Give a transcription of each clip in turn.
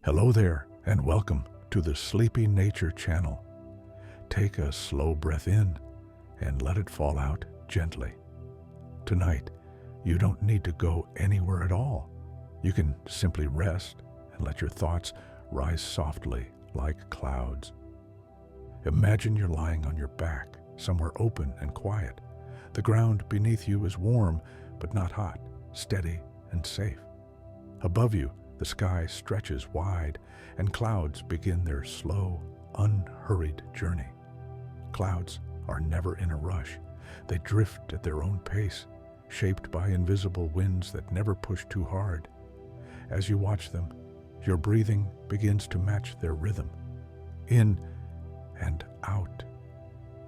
Hello there, and welcome to the Sleepy Nature channel. Take a slow breath in and let it fall out gently. Tonight, you don't need to go anywhere at all. You can simply rest and let your thoughts rise softly like clouds. Imagine you're lying on your back, somewhere open and quiet. The ground beneath you is warm, but not hot, steady and safe. Above you, the sky stretches wide, and clouds begin their slow, unhurried journey. Clouds are never in a rush. They drift at their own pace, shaped by invisible winds that never push too hard. As you watch them, your breathing begins to match their rhythm. In and out,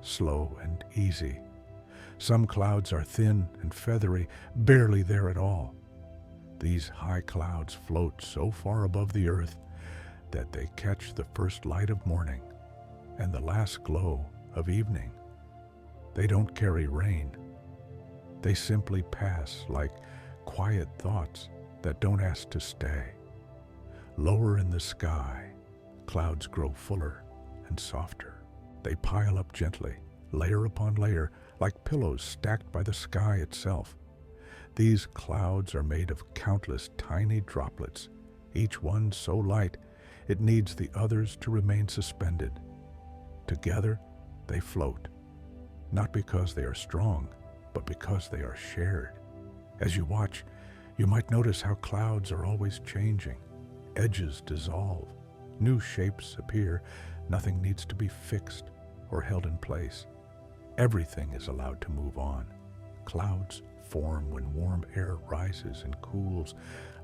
slow and easy. Some clouds are thin and feathery, barely there at all. These high clouds float so far above the earth that they catch the first light of morning and the last glow of evening. They don't carry rain. They simply pass like quiet thoughts that don't ask to stay. Lower in the sky, clouds grow fuller and softer. They pile up gently, layer upon layer, like pillows stacked by the sky itself. These clouds are made of countless tiny droplets, each one so light it needs the others to remain suspended. Together, they float, not because they are strong, but because they are shared. As you watch, you might notice how clouds are always changing. Edges dissolve, new shapes appear. Nothing needs to be fixed or held in place. Everything is allowed to move on. Clouds form when warm air rises and cools,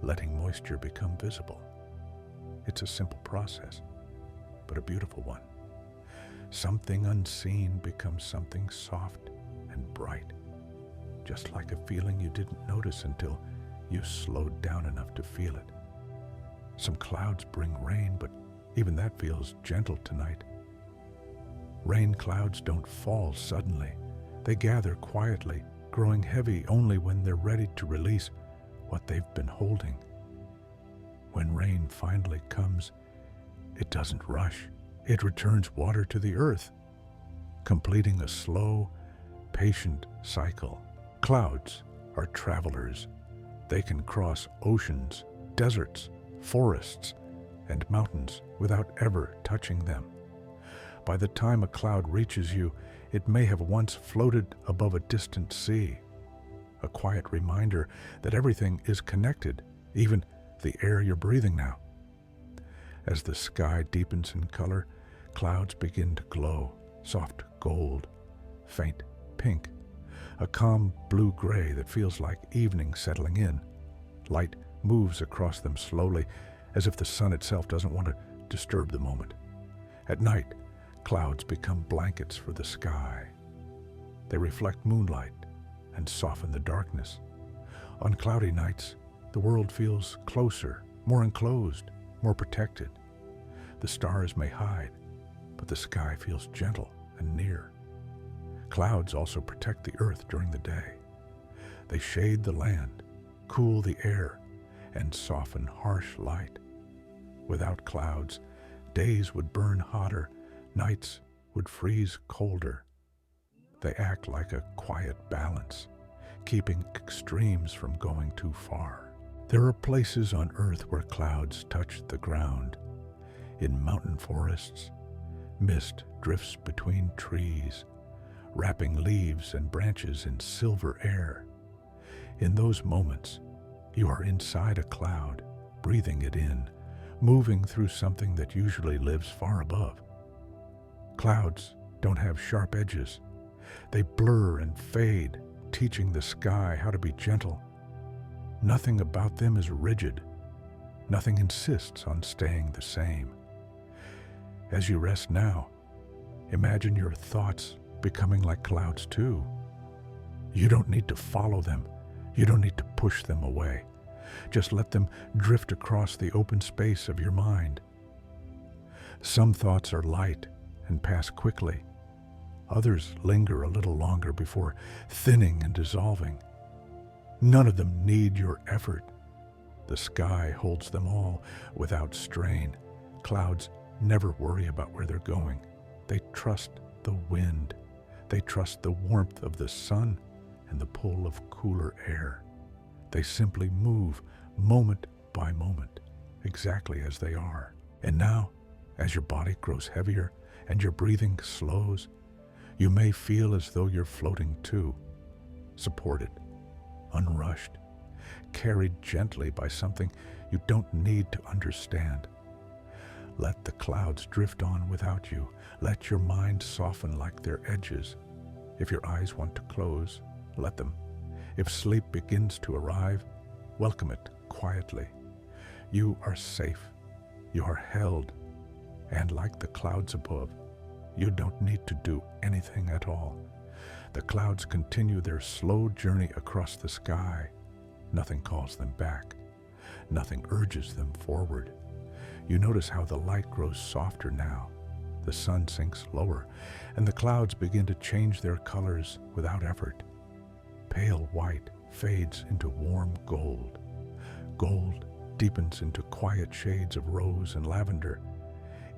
letting moisture become visible. It's a simple process, but a beautiful one. Something unseen becomes something soft and bright, just like a feeling you didn't notice until you slowed down enough to feel it. Some clouds bring rain, but even that feels gentle tonight. Rain clouds don't fall suddenly. They gather quietly, growing heavy only when they're ready to release what they've been holding. When rain finally comes, it doesn't rush. It returns water to the earth, completing a slow, patient cycle. Clouds are travelers. They can cross oceans, deserts, forests, and mountains without ever touching them. By the time a cloud reaches you, it may have once floated above a distant sea, a quiet reminder that everything is connected, even the air you're breathing now. As the sky deepens in color, clouds begin to glow, soft gold, faint pink, a calm blue-gray that feels like evening settling in. Light moves across them slowly, as if the sun itself doesn't want to disturb the moment. At night, clouds become blankets for the sky. They reflect moonlight and soften the darkness. On cloudy nights, the world feels closer, more enclosed, more protected. The stars may hide, but the sky feels gentle and near. Clouds also protect the earth during the day. They shade the land, cool the air, and soften harsh light. Without clouds, days would burn hotter, nights would freeze colder. They act like a quiet balance, keeping extremes from going too far. There are places on Earth where clouds touch the ground. In mountain forests, mist drifts between trees, wrapping leaves and branches in silver air. In those moments, you are inside a cloud, breathing it in, moving through something that usually lives far above. Clouds don't have sharp edges. They blur and fade, teaching the sky how to be gentle. Nothing about them is rigid. Nothing insists on staying the same. As you rest now, imagine your thoughts becoming like clouds too. You don't need to follow them. You don't need to push them away. Just let them drift across the open space of your mind. Some thoughts are light and pass quickly. Others linger a little longer before thinning and dissolving. None of them need your effort. The sky holds them all without strain. Clouds never worry about where they're going. They trust the wind. They trust the warmth of the sun and the pull of cooler air. They simply move moment by moment, exactly as they are. And now, as your body grows heavier and your breathing slows, you may feel as though you're floating too, supported, unrushed, carried gently by something you don't need to understand. Let the clouds drift on without you. Let your mind soften like their edges. If your eyes want to close, let them. If sleep begins to arrive, welcome it quietly. You are safe. You are held. And like the clouds above, you don't need to do anything at all. The clouds continue their slow journey across the sky. Nothing calls them back. Nothing urges them forward. You notice how the light grows softer now. The sun sinks lower, and the clouds begin to change their colors without effort. Pale white fades into warm gold. Gold deepens into quiet shades of rose and lavender.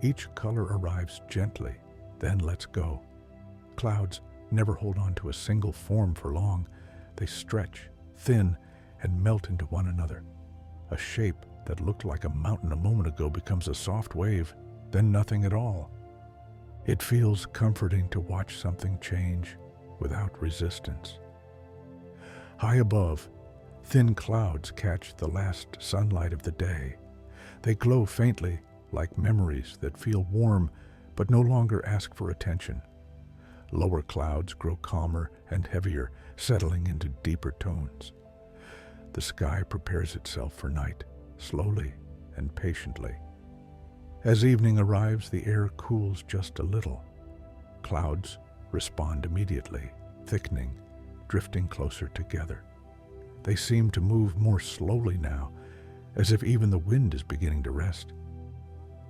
Each color arrives gently, then lets go. Clouds never hold on to a single form for long. They stretch, thin, and melt into one another. A shape that looked like a mountain a moment ago becomes a soft wave, then nothing at all. It feels comforting to watch something change without resistance. High above, thin clouds catch the last sunlight of the day. They glow faintly, like memories that feel warm but no longer ask for attention. Lower clouds grow calmer and heavier, settling into deeper tones. The sky prepares itself for night, slowly and patiently. As evening arrives, the air cools just a little. Clouds respond immediately, thickening, drifting closer together. They seem to move more slowly now, as if even the wind is beginning to rest.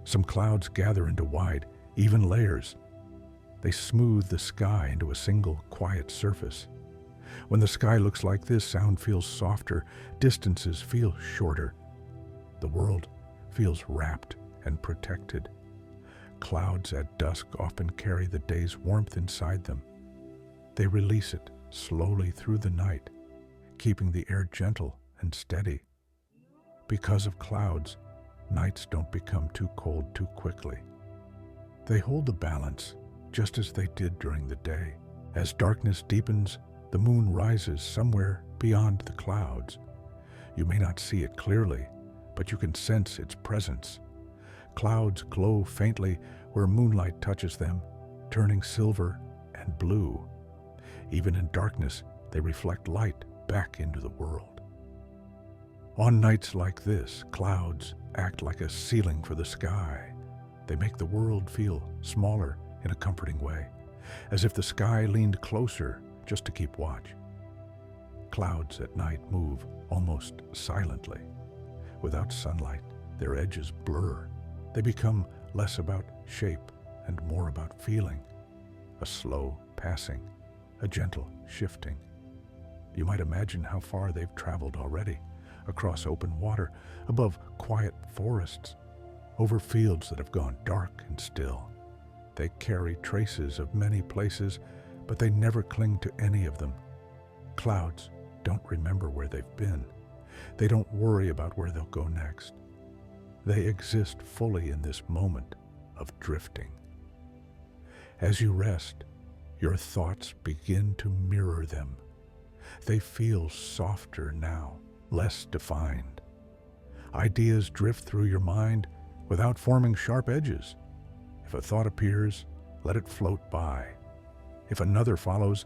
Some clouds gather into wide, even layers. They smooth the sky into a single, quiet surface. When the sky looks like this, sound feels softer, distances feel shorter. The world feels wrapped and protected. Clouds at dusk often carry the day's warmth inside them. They release it slowly through the night, keeping the air gentle and steady. Because of clouds, nights don't become too cold too quickly. They hold the balance, just as they did during the day. As darkness deepens, the moon rises somewhere beyond the clouds. You may not see it clearly, but you can sense its presence. Clouds glow faintly where moonlight touches them, turning silver and blue. Even in darkness, they reflect light back into the world. On nights like this, clouds act like a ceiling for the sky. They make the world feel smaller in a comforting way, as if the sky leaned closer just to keep watch. Clouds at night move almost silently. Without sunlight, their edges blur. They become less about shape and more about feeling. A slow passing, a gentle shifting. You might imagine how far they've traveled already, across open water, above quiet forests, over fields that have gone dark and still. They carry traces of many places, but they never cling to any of them. Clouds don't remember where they've been. They don't worry about where they'll go next. They exist fully in this moment of drifting. As you rest, your thoughts begin to mirror them. They feel softer now, less defined. Ideas drift through your mind without forming sharp edges. If a thought appears, let it float by. If another follows,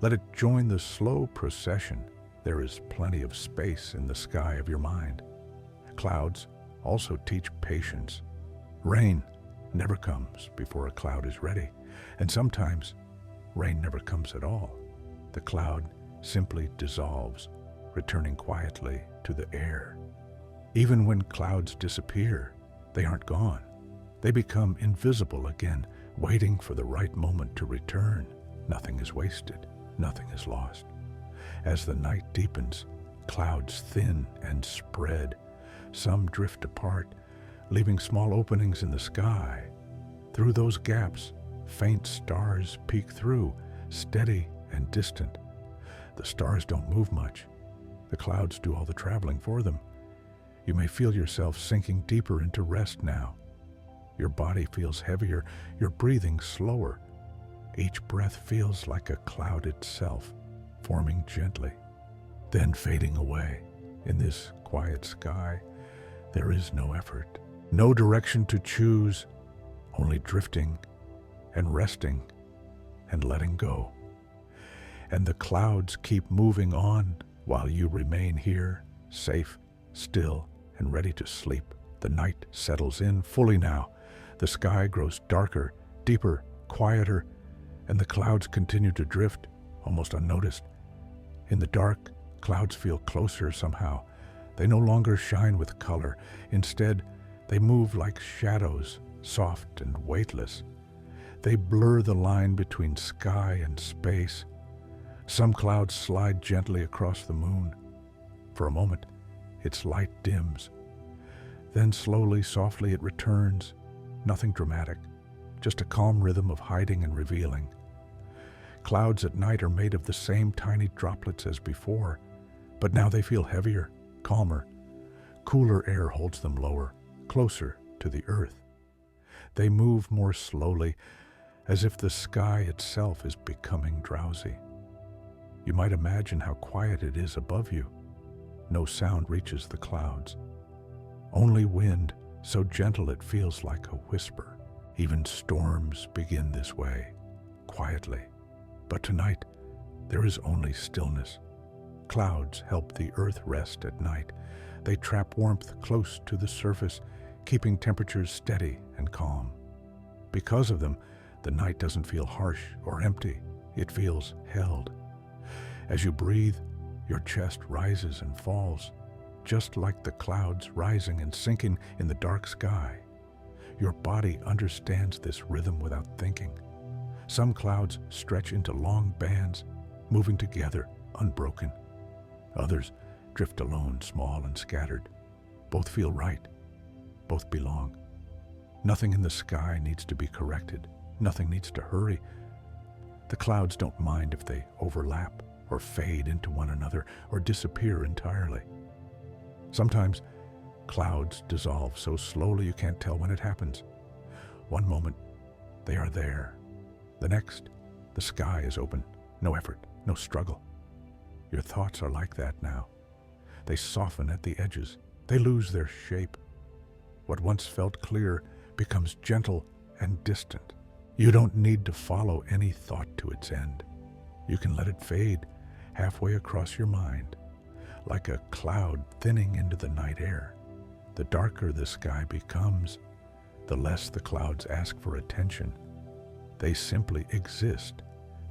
let it join the slow procession. There is plenty of space in the sky of your mind. Clouds also teach patience. Rain never comes before a cloud is ready, and sometimes rain never comes at all. The cloud simply dissolves, returning quietly to the air. Even when clouds disappear, they aren't gone. They become invisible again, waiting for the right moment to return. Nothing is wasted, nothing is lost. As the night deepens, clouds thin and spread, Some drift apart, leaving small openings in the sky. Through those gaps, faint stars peek through, steady and distant. The stars don't move much. The clouds do all the traveling for them. You may feel yourself sinking deeper into rest now. Your body feels heavier, your breathing slower. Each breath feels like a cloud itself, forming gently, then fading away. In this quiet sky, there is no effort, no direction to choose, only drifting and resting and letting go. And the clouds keep moving on while you remain here, safe, still, and ready to sleep. The night settles in fully now. The sky grows darker, deeper, quieter, and the clouds continue to drift, almost unnoticed. In the dark, clouds feel closer somehow. They no longer shine with color. Instead, they move like shadows, soft and weightless. They blur the line between sky and space. Some clouds slide gently across the moon. For a moment, its light dims. Then slowly, softly it returns. Nothing dramatic, just a calm rhythm of hiding and revealing. Clouds at night are made of the same tiny droplets as before, but now they feel heavier, calmer. Cooler air holds them lower, closer to the earth. They move more slowly, as if the sky itself is becoming drowsy. You might imagine how quiet it is above you. No sound reaches the clouds. Only wind, so gentle it feels like a whisper. Even storms begin this way, quietly. But tonight, there is only stillness. Clouds help the earth rest at night. They trap warmth close to the surface, keeping temperatures steady and calm. Because of them, the night doesn't feel harsh or empty. It feels held. As you breathe, your chest rises and falls, just like the clouds rising and sinking in the dark sky. Your body understands this rhythm without thinking. Some clouds stretch into long bands, moving together, unbroken. Others drift alone, small and scattered. Both feel right. Both belong. Nothing in the sky needs to be corrected. Nothing needs to hurry. The clouds don't mind if they overlap or fade into one another or disappear entirely. Sometimes clouds dissolve so slowly you can't tell when it happens. One moment, they are there. The next, the sky is open. No effort, no struggle. Your thoughts are like that now. They soften at the edges. They lose their shape. What once felt clear becomes gentle and distant. You don't need to follow any thought to its end. You can let it fade halfway across your mind, like a cloud thinning into the night air. The darker the sky becomes, the less the clouds ask for attention. They simply exist,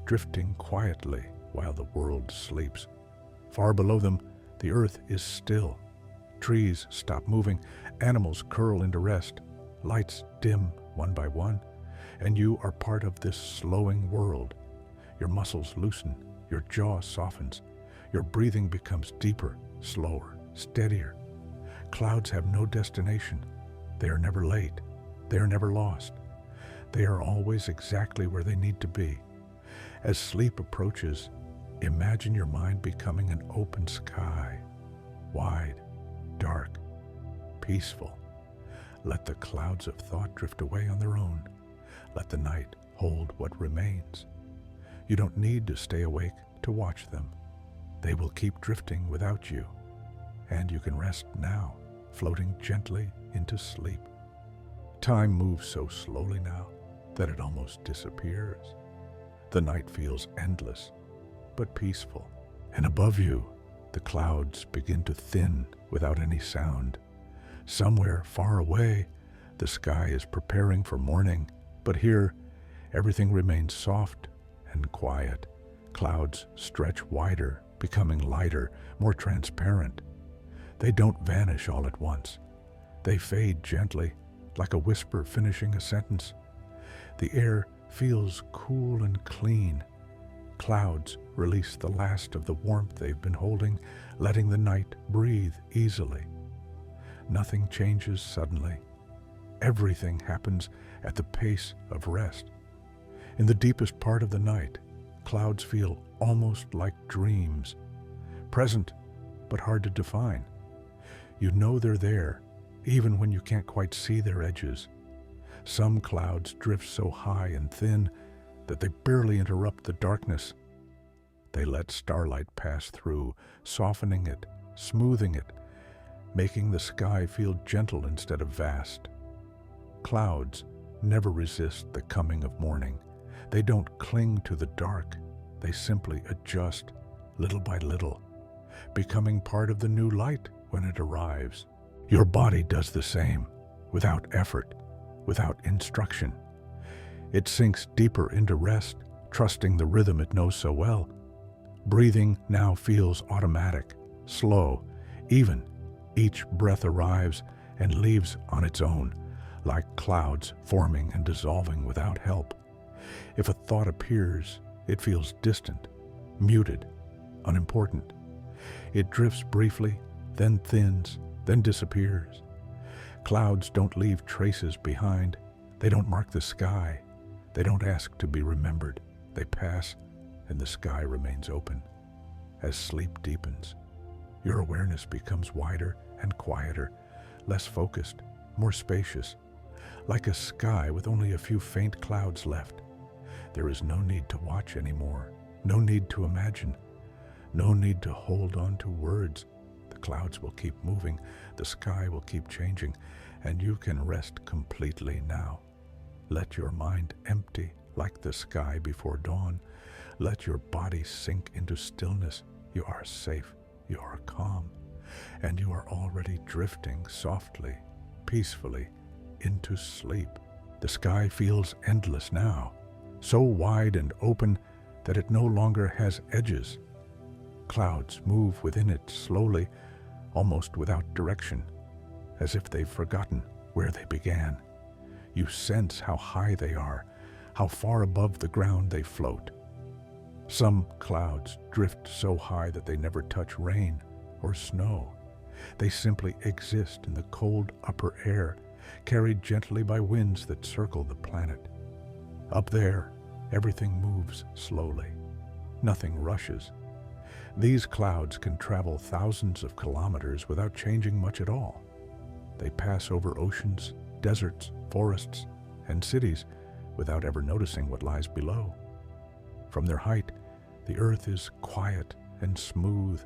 drifting quietly while the world sleeps. Far below them, the earth is still. Trees stop moving, animals curl into rest, lights dim one by one, and you are part of this slowing world. Your muscles loosen, your jaw softens, your breathing becomes deeper, slower, steadier. Clouds have no destination. They are never late. They are never lost. They are always exactly where they need to be. As sleep approaches, imagine your mind becoming an open sky, wide, dark, peaceful. Let the clouds of thought drift away on their own. Let the night hold what remains. You don't need to stay awake to watch them. They will keep drifting without you, and you can rest now, floating gently into sleep. Time moves so slowly now that it almost disappears. The night feels endless, but peaceful. And above you, the clouds begin to thin without any sound. Somewhere far away, the sky is preparing for morning, but here, everything remains soft and quiet. Clouds stretch wider, becoming lighter, more transparent. They don't vanish all at once. They fade gently, like a whisper finishing a sentence. The air feels cool and clean. Clouds release the last of the warmth they've been holding, letting the night breathe easily. Nothing changes suddenly. Everything happens at the pace of rest. In the deepest part of the night, clouds feel almost like dreams, present but hard to define. You know they're there, even when you can't quite see their edges. Some clouds drift so high and thin that they barely interrupt the darkness. They let starlight pass through, softening it, smoothing it, making the sky feel gentle instead of vast. Clouds never resist the coming of morning. They don't cling to the dark. They simply adjust, little by little, becoming part of the new light when it arrives. Your body does the same, without effort, without instruction. It sinks deeper into rest, trusting the rhythm it knows so well. Breathing now feels automatic, slow, even. Each breath arrives and leaves on its own, like clouds forming and dissolving without help. If a thought appears, it feels distant, muted, unimportant. It drifts briefly, then thins, then disappears. Clouds don't leave traces behind. They don't mark the sky. They don't ask to be remembered. They pass, and the sky remains open. As sleep deepens, your awareness becomes wider and quieter, less focused, more spacious, like a sky with only a few faint clouds left. There is no need to watch anymore, no need to imagine, no need to hold on to words. The clouds will keep moving, the sky will keep changing, and you can rest completely now. Let your mind empty like the sky before dawn. Let your body sink into stillness. You are safe, you are calm, and you are already drifting softly, peacefully into sleep. The sky feels endless now, so wide and open that it no longer has edges. Clouds move within it slowly, almost without direction, as if they've forgotten where they began. You sense how high they are, how far above the ground they float. Some clouds drift so high that they never touch rain or snow. They simply exist in the cold upper air, carried gently by winds that circle the planet. Up there, everything moves slowly. Nothing rushes. These clouds can travel thousands of kilometers without changing much at all. They pass over oceans, deserts, forests, and cities without ever noticing what lies below. From their height, the earth is quiet and smooth.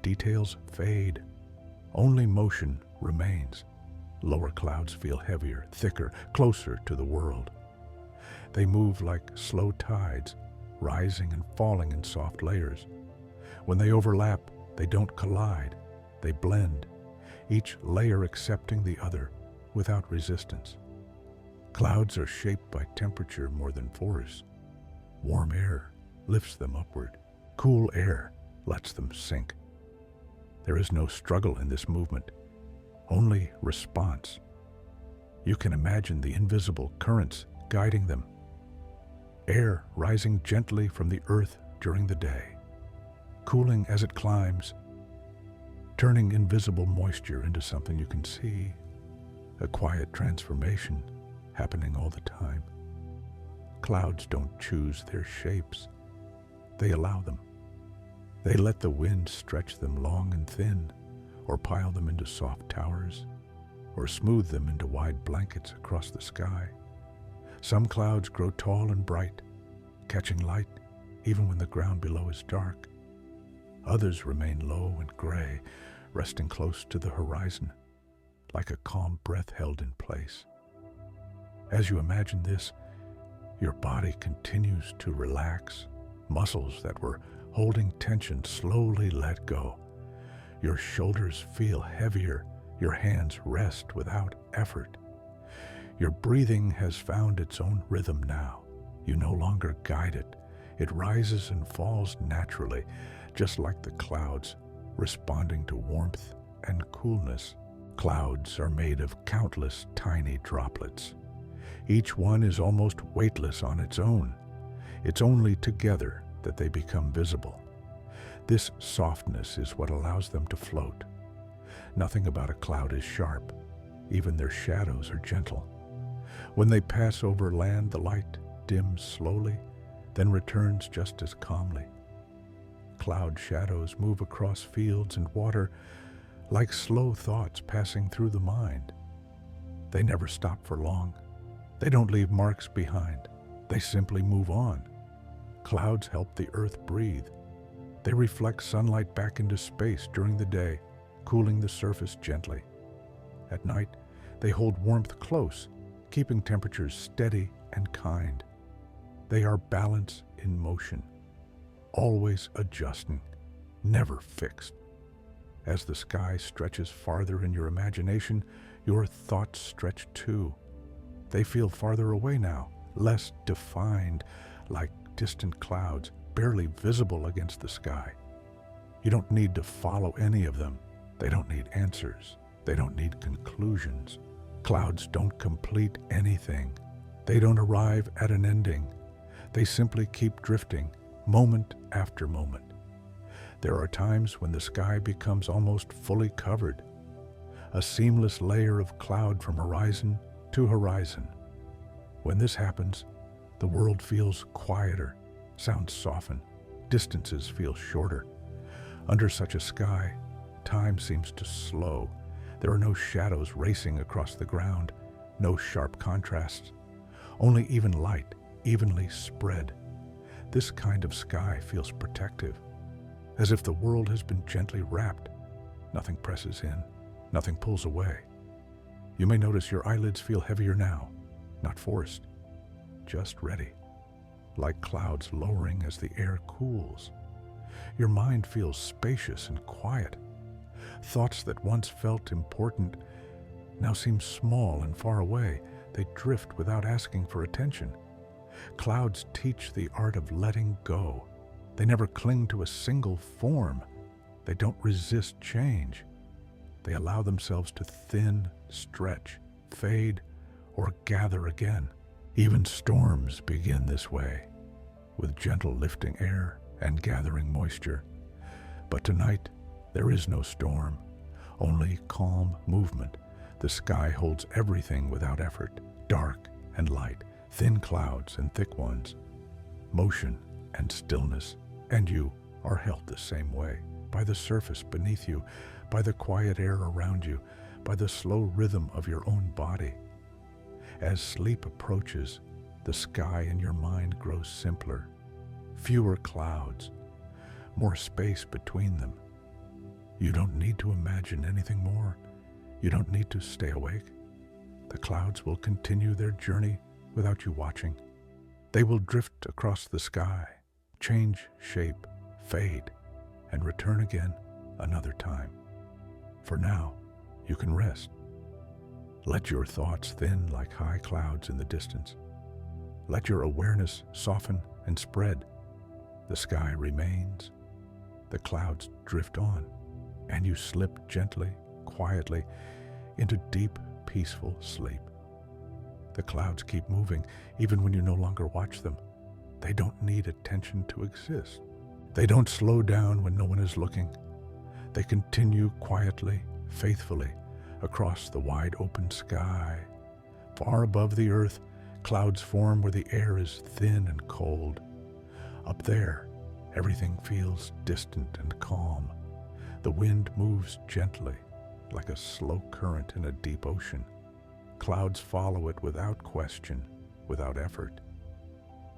Details fade. Only motion remains. Lower clouds feel heavier, thicker, closer to the world. They move like slow tides, rising and falling in soft layers. When they overlap, they don't collide. They blend, each layer accepting the other without resistance. Clouds are shaped by temperature more than force. Warm air lifts them upward. Cool air lets them sink. There is no struggle in this movement, only response. You can imagine the invisible currents guiding them. Air rising gently from the earth during the day, cooling as it climbs, turning invisible moisture into something you can see. A quiet transformation happening all the time. Clouds don't choose their shapes. They allow them. They let the wind stretch them long and thin, or pile them into soft towers, or smooth them into wide blankets across the sky. Some clouds grow tall and bright, catching light even when the ground below is dark. Others remain low and gray, resting close to the horizon, like a calm breath held in place. As you imagine this, your body continues to relax. Muscles that were holding tension slowly let go. Your shoulders feel heavier. Your hands rest without effort. Your breathing has found its own rhythm now. You no longer guide it. It rises and falls naturally, just like the clouds, responding to warmth and coolness. Clouds are made of countless tiny droplets. Each one is almost weightless on its own. It's only together that they become visible. This softness is what allows them to float. Nothing about a cloud is sharp. Even their shadows are gentle. When they pass over land, the light dims slowly, then returns just as calmly. Cloud shadows move across fields and water like slow thoughts passing through the mind. They never stop for long. They don't leave marks behind. They simply move on. Clouds help the earth breathe. They reflect sunlight back into space during the day, cooling the surface gently. At night, they hold warmth close, keeping temperatures steady and kind. They are balance in motion, always adjusting, never fixed. As the sky stretches farther in your imagination, your thoughts stretch too. They feel farther away now, less defined, like distant clouds, barely visible against the sky. You don't need to follow any of them. They don't need answers. They don't need conclusions. Clouds don't complete anything. They don't arrive at an ending. They simply keep drifting, moment after moment. There are times when the sky becomes almost fully covered, a seamless layer of cloud from horizon to horizon. When this happens, the world feels quieter, sounds soften, distances feel shorter. Under such a sky, time seems to slow. There are no shadows racing across the ground, no sharp contrasts, only even light, evenly spread. This kind of sky feels protective, as if the world has been gently wrapped. Nothing presses in, nothing pulls away. You may notice your eyelids feel heavier now, not forced, just ready, like clouds lowering as the air cools. Your mind feels spacious and quiet. Thoughts that once felt important now seem small and far away. They drift without asking for attention. Clouds teach the art of letting go. They never cling to a single form. They don't resist change. They allow themselves to thin, stretch, fade, or gather again. Even storms begin this way, with gentle lifting air and gathering moisture. But tonight, there is no storm, only calm movement. The sky holds everything without effort, dark and light, thin clouds and thick ones, motion and stillness. And you are held the same way, by the surface beneath you, by the quiet air around you, by the slow rhythm of your own body. As sleep approaches, the sky in your mind grows simpler, fewer clouds, more space between them. You don't need to imagine anything more. You don't need to stay awake. The clouds will continue their journey without you watching. They will drift across the sky, change shape, fade, and return again another time. For now, you can rest. Let your thoughts thin like high clouds in the distance. Let your awareness soften and spread. The sky remains. The clouds drift on, and you slip gently, quietly, into deep, peaceful sleep. The clouds keep moving even when you no longer watch them. They don't need attention to exist. They don't slow down when no one is looking. They continue quietly, faithfully, across the wide open sky. Far above the earth, clouds form where the air is thin and cold. Up there, everything feels distant and calm. The wind moves gently, like a slow current in a deep ocean. Clouds follow it without question, without effort.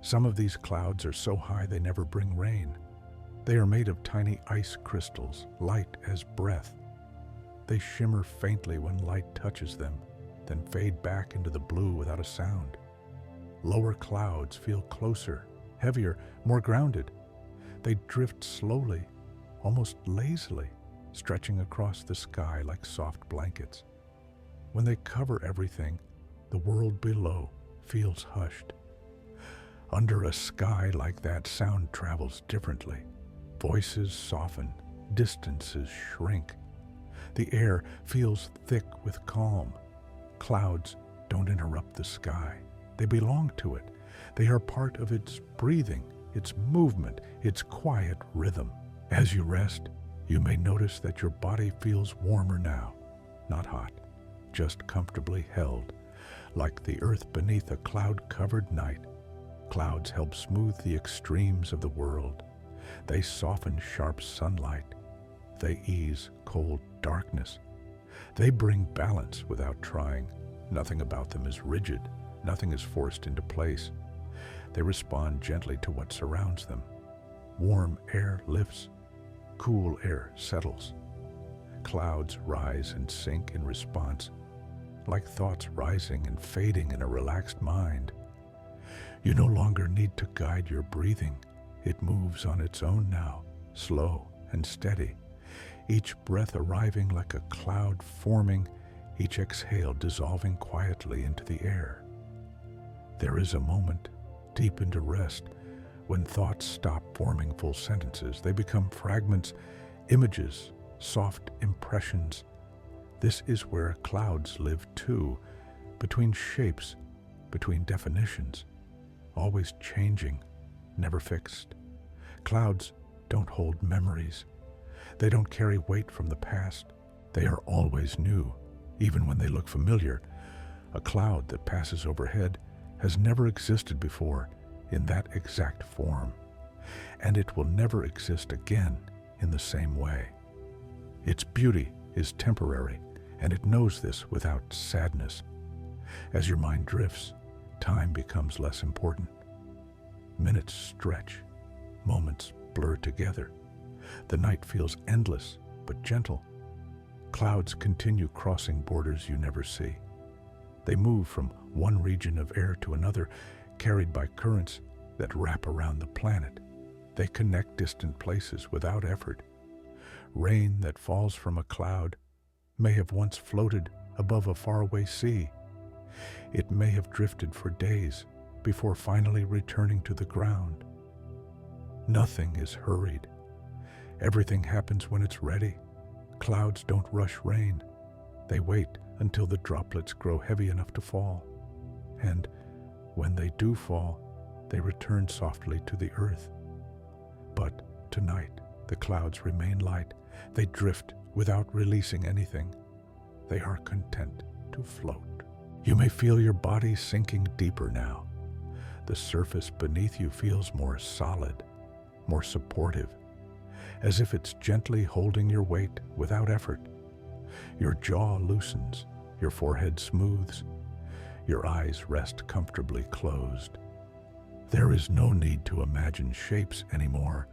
Some of these clouds are so high they never bring rain. They are made of tiny ice crystals, light as breath. They shimmer faintly when light touches them, then fade back into the blue without a sound. Lower clouds feel closer, heavier, more grounded. They drift slowly, almost lazily, stretching across the sky like soft blankets. When they cover everything, the world below feels hushed. Under a sky like that, sound travels differently. Voices soften, distances shrink. The air feels thick with calm. Clouds don't interrupt the sky. They belong to it. They are part of its breathing, its movement, its quiet rhythm. As you rest, You may notice that your body feels warmer now, not hot, just comfortably held, like the earth beneath a cloud-covered night. Clouds help smooth the extremes of the world. They soften sharp sunlight. They ease cold darkness. They bring balance without trying. Nothing about them is rigid. Nothing is forced into place. They respond gently to what surrounds them. Warm air lifts. Cool air settles. Clouds rise and sink in response, like thoughts rising and fading in a relaxed mind. You no longer need to guide your breathing. It moves on its own now, slow and steady. Each breath arriving like a cloud forming, each exhale dissolving quietly into the air. There is a moment, deep into rest, when thoughts stop forming full sentences. They become fragments, images, soft impressions. This is where clouds live too, between shapes, between definitions, always changing, never fixed. Clouds don't hold memories. They don't carry weight from the past. They are always new, even when they look familiar. A cloud that passes overhead has never existed before in that exact form, and it will never exist again in the same way. Its beauty is temporary, and it knows this without sadness. As your mind drifts, time becomes less important. Minutes stretch, moments blur together. The night feels endless but gentle. Clouds continue crossing borders you never see. They move from one region of air to another, carried by currents that wrap around the planet. They connect distant places without effort. Rain that falls from a cloud may have once floated above a faraway sea. It may have drifted for days before finally returning to the ground. Nothing is hurried. Everything happens when it's ready. Clouds don't rush rain. They wait until the droplets grow heavy enough to fall. And when they do fall, they return softly to the earth. But tonight, the clouds remain light. They drift without releasing anything. They are content to float. You may feel your body sinking deeper now. The surface beneath you feels more solid, more supportive, as if it's gently holding your weight without effort. Your jaw loosens, your forehead smooths, your eyes rest comfortably closed. There is no need to imagine shapes anymore,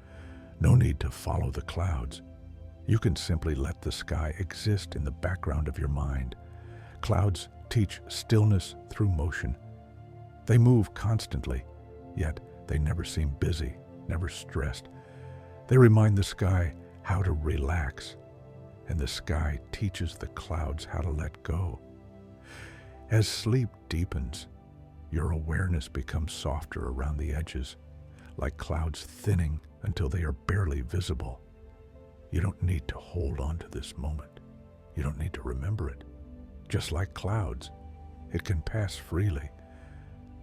no need to follow the clouds. You can simply let the sky exist in the background of your mind. Clouds teach stillness through motion. They move constantly, yet they never seem busy, never stressed. They remind the sky how to relax, and the sky teaches the clouds how to let go. As sleep deepens, your awareness becomes softer around the edges, like clouds thinning until they are barely visible. You don't need to hold on to this moment. You don't need to remember it. Just like clouds, it can pass freely.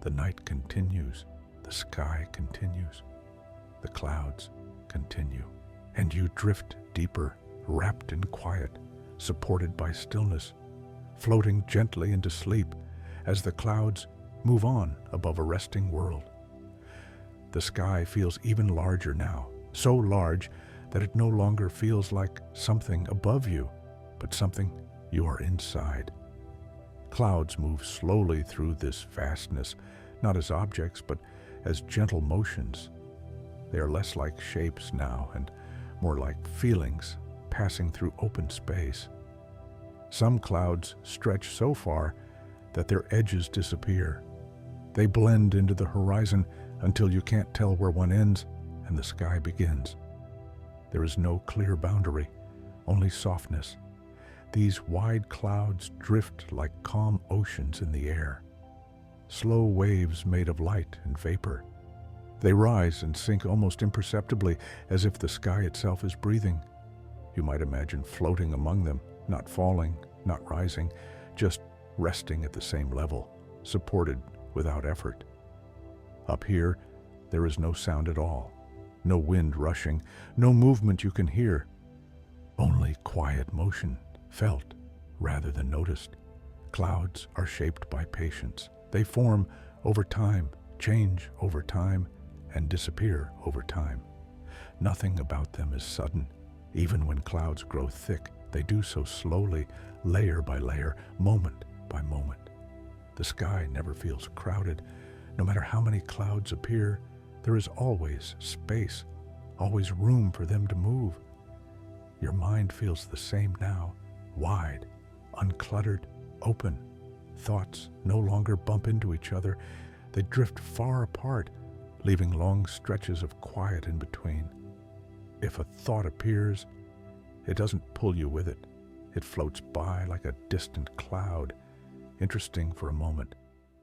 The night continues, the sky continues, the clouds continue, and you drift deeper, wrapped in quiet, supported by stillness, floating gently into sleep as the clouds move on above a resting world. The sky feels even larger now, so large that it no longer feels like something above you, but something you are inside. Clouds move slowly through this vastness, not as objects, but as gentle motions. They are less like shapes now and more like feelings passing through open space. Some clouds stretch so far that their edges disappear. They blend into the horizon until you can't tell where one ends and the sky begins. There is no clear boundary, only softness. These wide clouds drift like calm oceans in the air, slow waves made of light and vapor. They rise and sink almost imperceptibly, as if the sky itself is breathing. You might imagine floating among them, not falling, not rising, just resting at the same level, supported without effort. Up here, there is no sound at all, no wind rushing, no movement you can hear. only quiet motion, felt rather than noticed. Clouds are shaped by patience. They form over time, change over time, and disappear over time. Nothing about them is sudden. Even when clouds grow thick, they do so slowly, layer by layer, moment by moment. The sky never feels crowded. No matter how many clouds appear, there is always space, always room for them to move. Your mind feels the same now, wide, uncluttered, open. Thoughts no longer bump into each other. They drift far apart, leaving long stretches of quiet in between. If a thought appears, it doesn't pull you with it. It floats by like a distant cloud, interesting for a moment,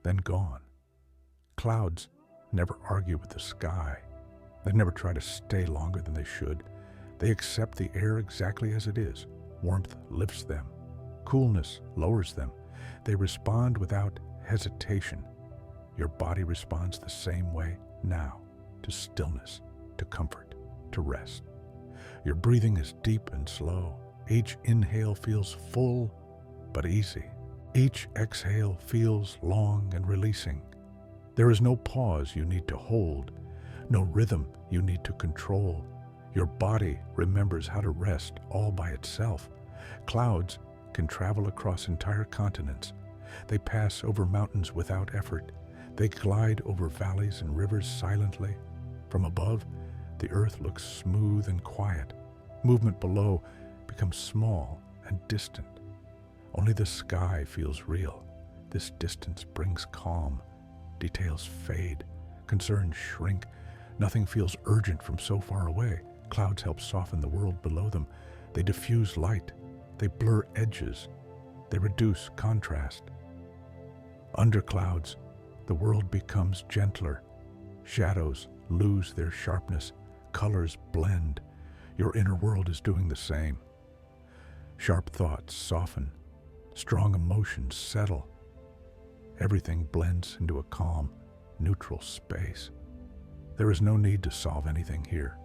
then gone. Clouds never argue with the sky. They never try to stay longer than they should. They accept the air exactly as it is. Warmth lifts them. Coolness lowers them. They respond without hesitation. Your body responds the same way now, to stillness, to comfort, to rest. Your breathing is deep and slow. Each inhale feels full but easy. Each exhale feels long and releasing. There is no pause you need to hold, no rhythm you need to control. Your body remembers how to rest all by itself. Clouds can travel across entire continents. They pass over mountains without effort. They glide over valleys and rivers silently. From above, the earth looks smooth and quiet. Movement below becomes small and distant. Only the sky feels real. This distance brings calm. Details fade. Concerns shrink. Nothing feels urgent from so far away. Clouds help soften the world below them. They diffuse light. They blur edges. They reduce contrast. Under clouds, the world becomes gentler. Shadows lose their sharpness. Colors blend. Your inner world is doing the same. Sharp thoughts soften. Strong emotions settle. Everything blends into a calm, neutral space. There is no need to solve anything here.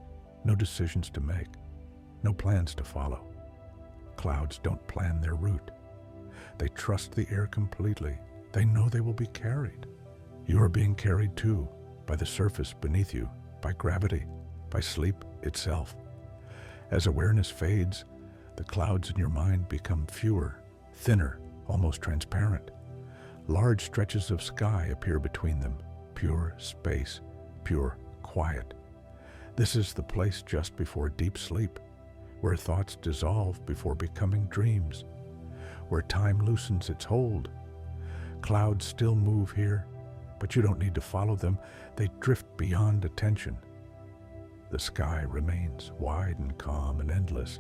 No decisions to make. No plans to follow. Clouds don't plan their route. They trust the air completely. They know they will be carried. You are being carried too, by the surface beneath you, by gravity, by sleep itself. As awareness fades, the clouds in your mind become fewer, thinner, almost transparent. Large stretches of sky appear between them, pure space, pure quiet. This is the place just before deep sleep, where thoughts dissolve before becoming dreams, where time loosens its hold. Clouds still move here, but you don't need to follow them. They drift beyond attention. The sky remains wide and calm and endless,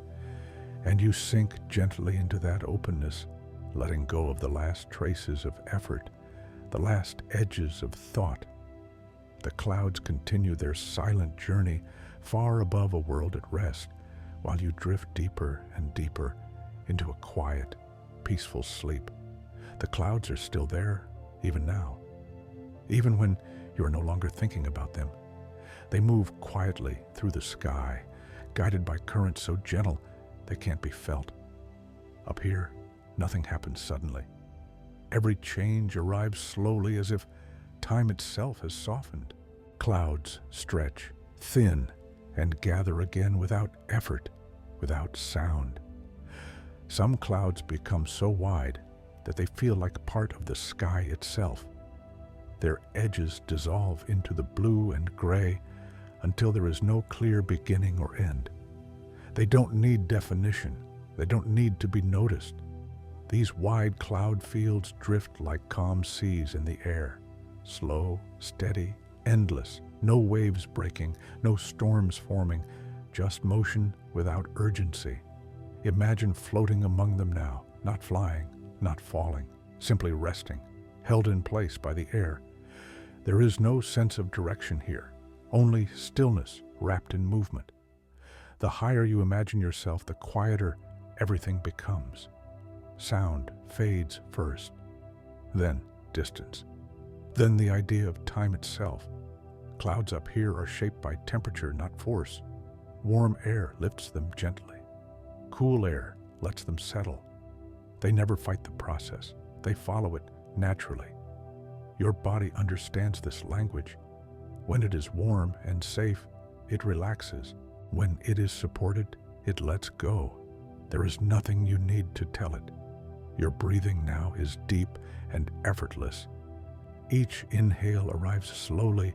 and you sink gently into that openness, letting go of the last traces of effort, the last edges of thought. The clouds continue their silent journey far above a world at rest, while you drift deeper and deeper into a quiet, peaceful sleep. The clouds are still there, even now. Even when you are no longer thinking about them, they move quietly through the sky, guided by currents so gentle they can't be felt. Up here, nothing happens suddenly. Every change arrives slowly, as if time itself has softened. Clouds stretch, thin, and gather again without effort, without sound. Some clouds become so wide that they feel like part of the sky itself. Their edges dissolve into the blue and gray until there is no clear beginning or end. They don't need definition. They don't need to be noticed. These wide cloud fields drift like calm seas in the air, slow, steady, endless, no waves breaking, no storms forming, just motion without urgency. Imagine floating among them now, not flying, not falling, simply resting, held in place by the air. There is no sense of direction here, only stillness wrapped in movement. The higher you imagine yourself, the quieter everything becomes. Sound fades first, then distance, then the idea of time itself. Clouds up here are shaped by temperature, not force. Warm air lifts them gently. cool air lets them settle. They never fight the process. They follow it naturally. Your body understands this language. When it is warm and safe, it relaxes. When it is supported, it lets go. There is nothing you need to tell it. Your breathing now is deep and effortless. Each inhale arrives slowly,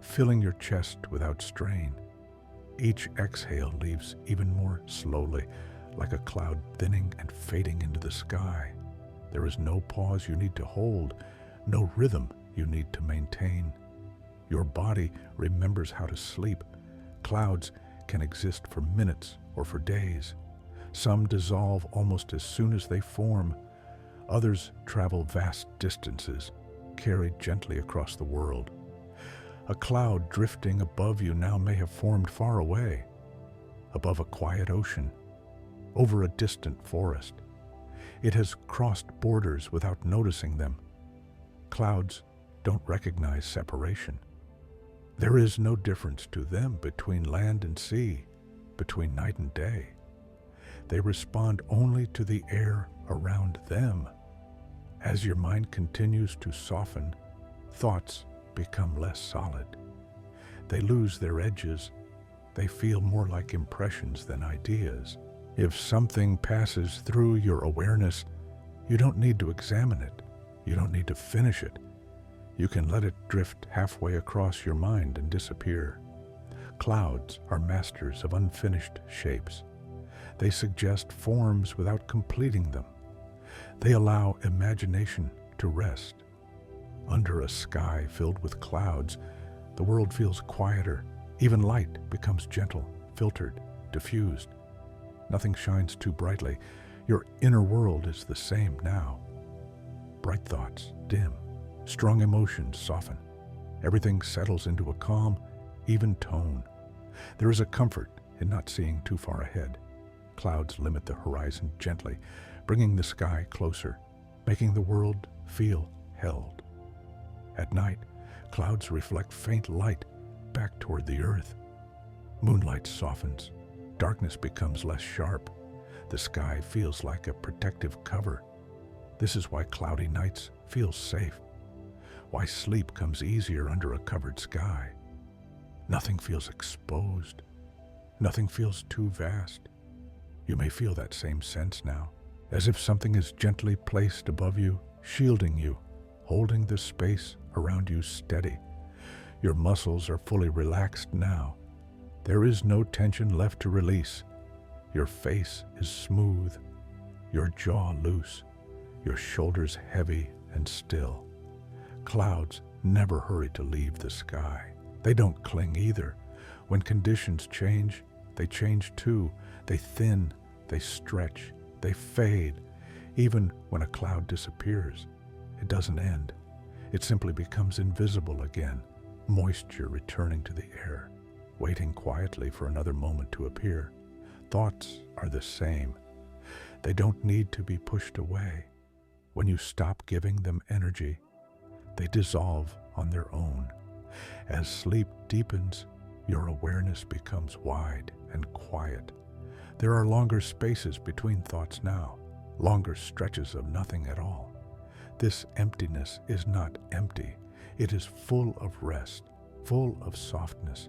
filling your chest without strain. Each exhale leaves even more slowly, like a cloud thinning and fading into the sky. There is no pause you need to hold, no rhythm you need to maintain. Your body remembers how to sleep. Clouds can exist for minutes or for days. Some dissolve almost as soon as they form. Others travel vast distances, carried gently across the world. A cloud drifting above you now may have formed far away, above a quiet ocean, over a distant forest. It has crossed borders without noticing them. Clouds don't recognize separation. There is no difference to them between land and sea, between night and day. They respond only to the air around them. As your mind continues to soften, thoughts become less solid. They lose their edges. They feel more like impressions than ideas. If something passes through your awareness, you don't need to examine it. You don't need to finish it. You can let it drift halfway across your mind and disappear. Clouds are masters of unfinished shapes. They suggest forms without completing them. They allow imagination to rest. Under a sky filled with clouds, the world feels quieter. Even light becomes gentle, filtered, diffused. Nothing shines too brightly. Your inner world is the same now. Bright thoughts dim. Strong emotions soften. Everything settles into a calm, even tone. There is a comfort in not seeing too far ahead. Clouds limit the horizon gently, bringing the sky closer, making the world feel held. At night, clouds reflect faint light back toward the earth. Moonlight softens. Darkness becomes less sharp. The sky feels like a protective cover. This is why cloudy nights feel safe, why sleep comes easier under a covered sky. Nothing feels exposed. Nothing feels too vast. You may feel that same sense now, as if something is gently placed above you, shielding you, holding the space around you steady. Your muscles are fully relaxed now. There is no tension left to release. Your face is smooth, your jaw loose, your shoulders heavy and still. Clouds never hurry to leave the sky. They don't cling either. When conditions change, they change too. They thin, they stretch, they fade. Even when a cloud disappears, it doesn't end. It simply becomes invisible again, moisture returning to the air, waiting quietly for another moment to appear. Thoughts are the same. They don't need to be pushed away. When you stop giving them energy, they dissolve on their own. As sleep deepens, your awareness becomes wide and quiet. There are longer spaces between thoughts now, longer stretches of nothing at all. This emptiness is not empty. It is full of rest, full of softness,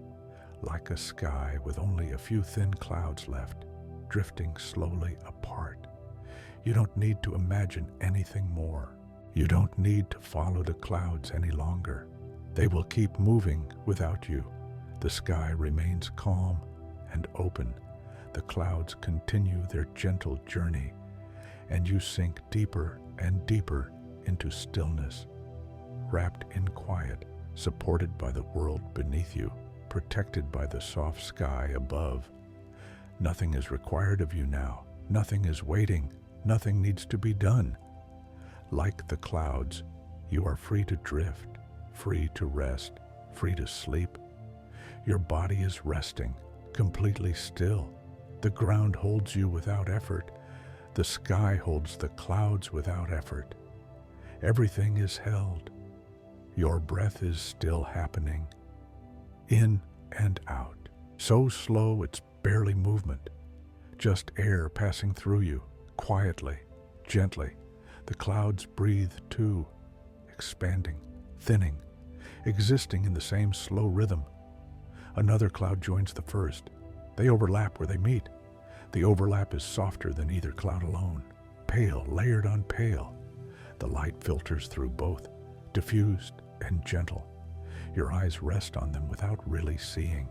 like a sky with only a few thin clouds left, drifting slowly apart. You don't need to imagine anything more. You don't need to follow the clouds any longer. They will keep moving without you. The sky remains calm and open. The clouds continue their gentle journey, and you sink deeper and deeper into stillness, wrapped in quiet, supported by the world beneath you, protected by the soft sky above. Nothing is required of you now. Nothing is waiting. Nothing needs to be done. Like the clouds, you are free to drift, free to rest, free to sleep. Your body is resting, completely still. The ground holds you without effort. The sky holds the clouds without effort. Everything is held. Your breath is still happening, in and out, so slow it's barely movement. just air passing through you, quietly, gently. The clouds breathe too, expanding, thinning, existing in the same slow rhythm. Another cloud joins the first. They overlap where they meet. The overlap is softer than either cloud alone, pale, layered on pale. The light filters through both, diffused and gentle. Your eyes rest on them without really seeing.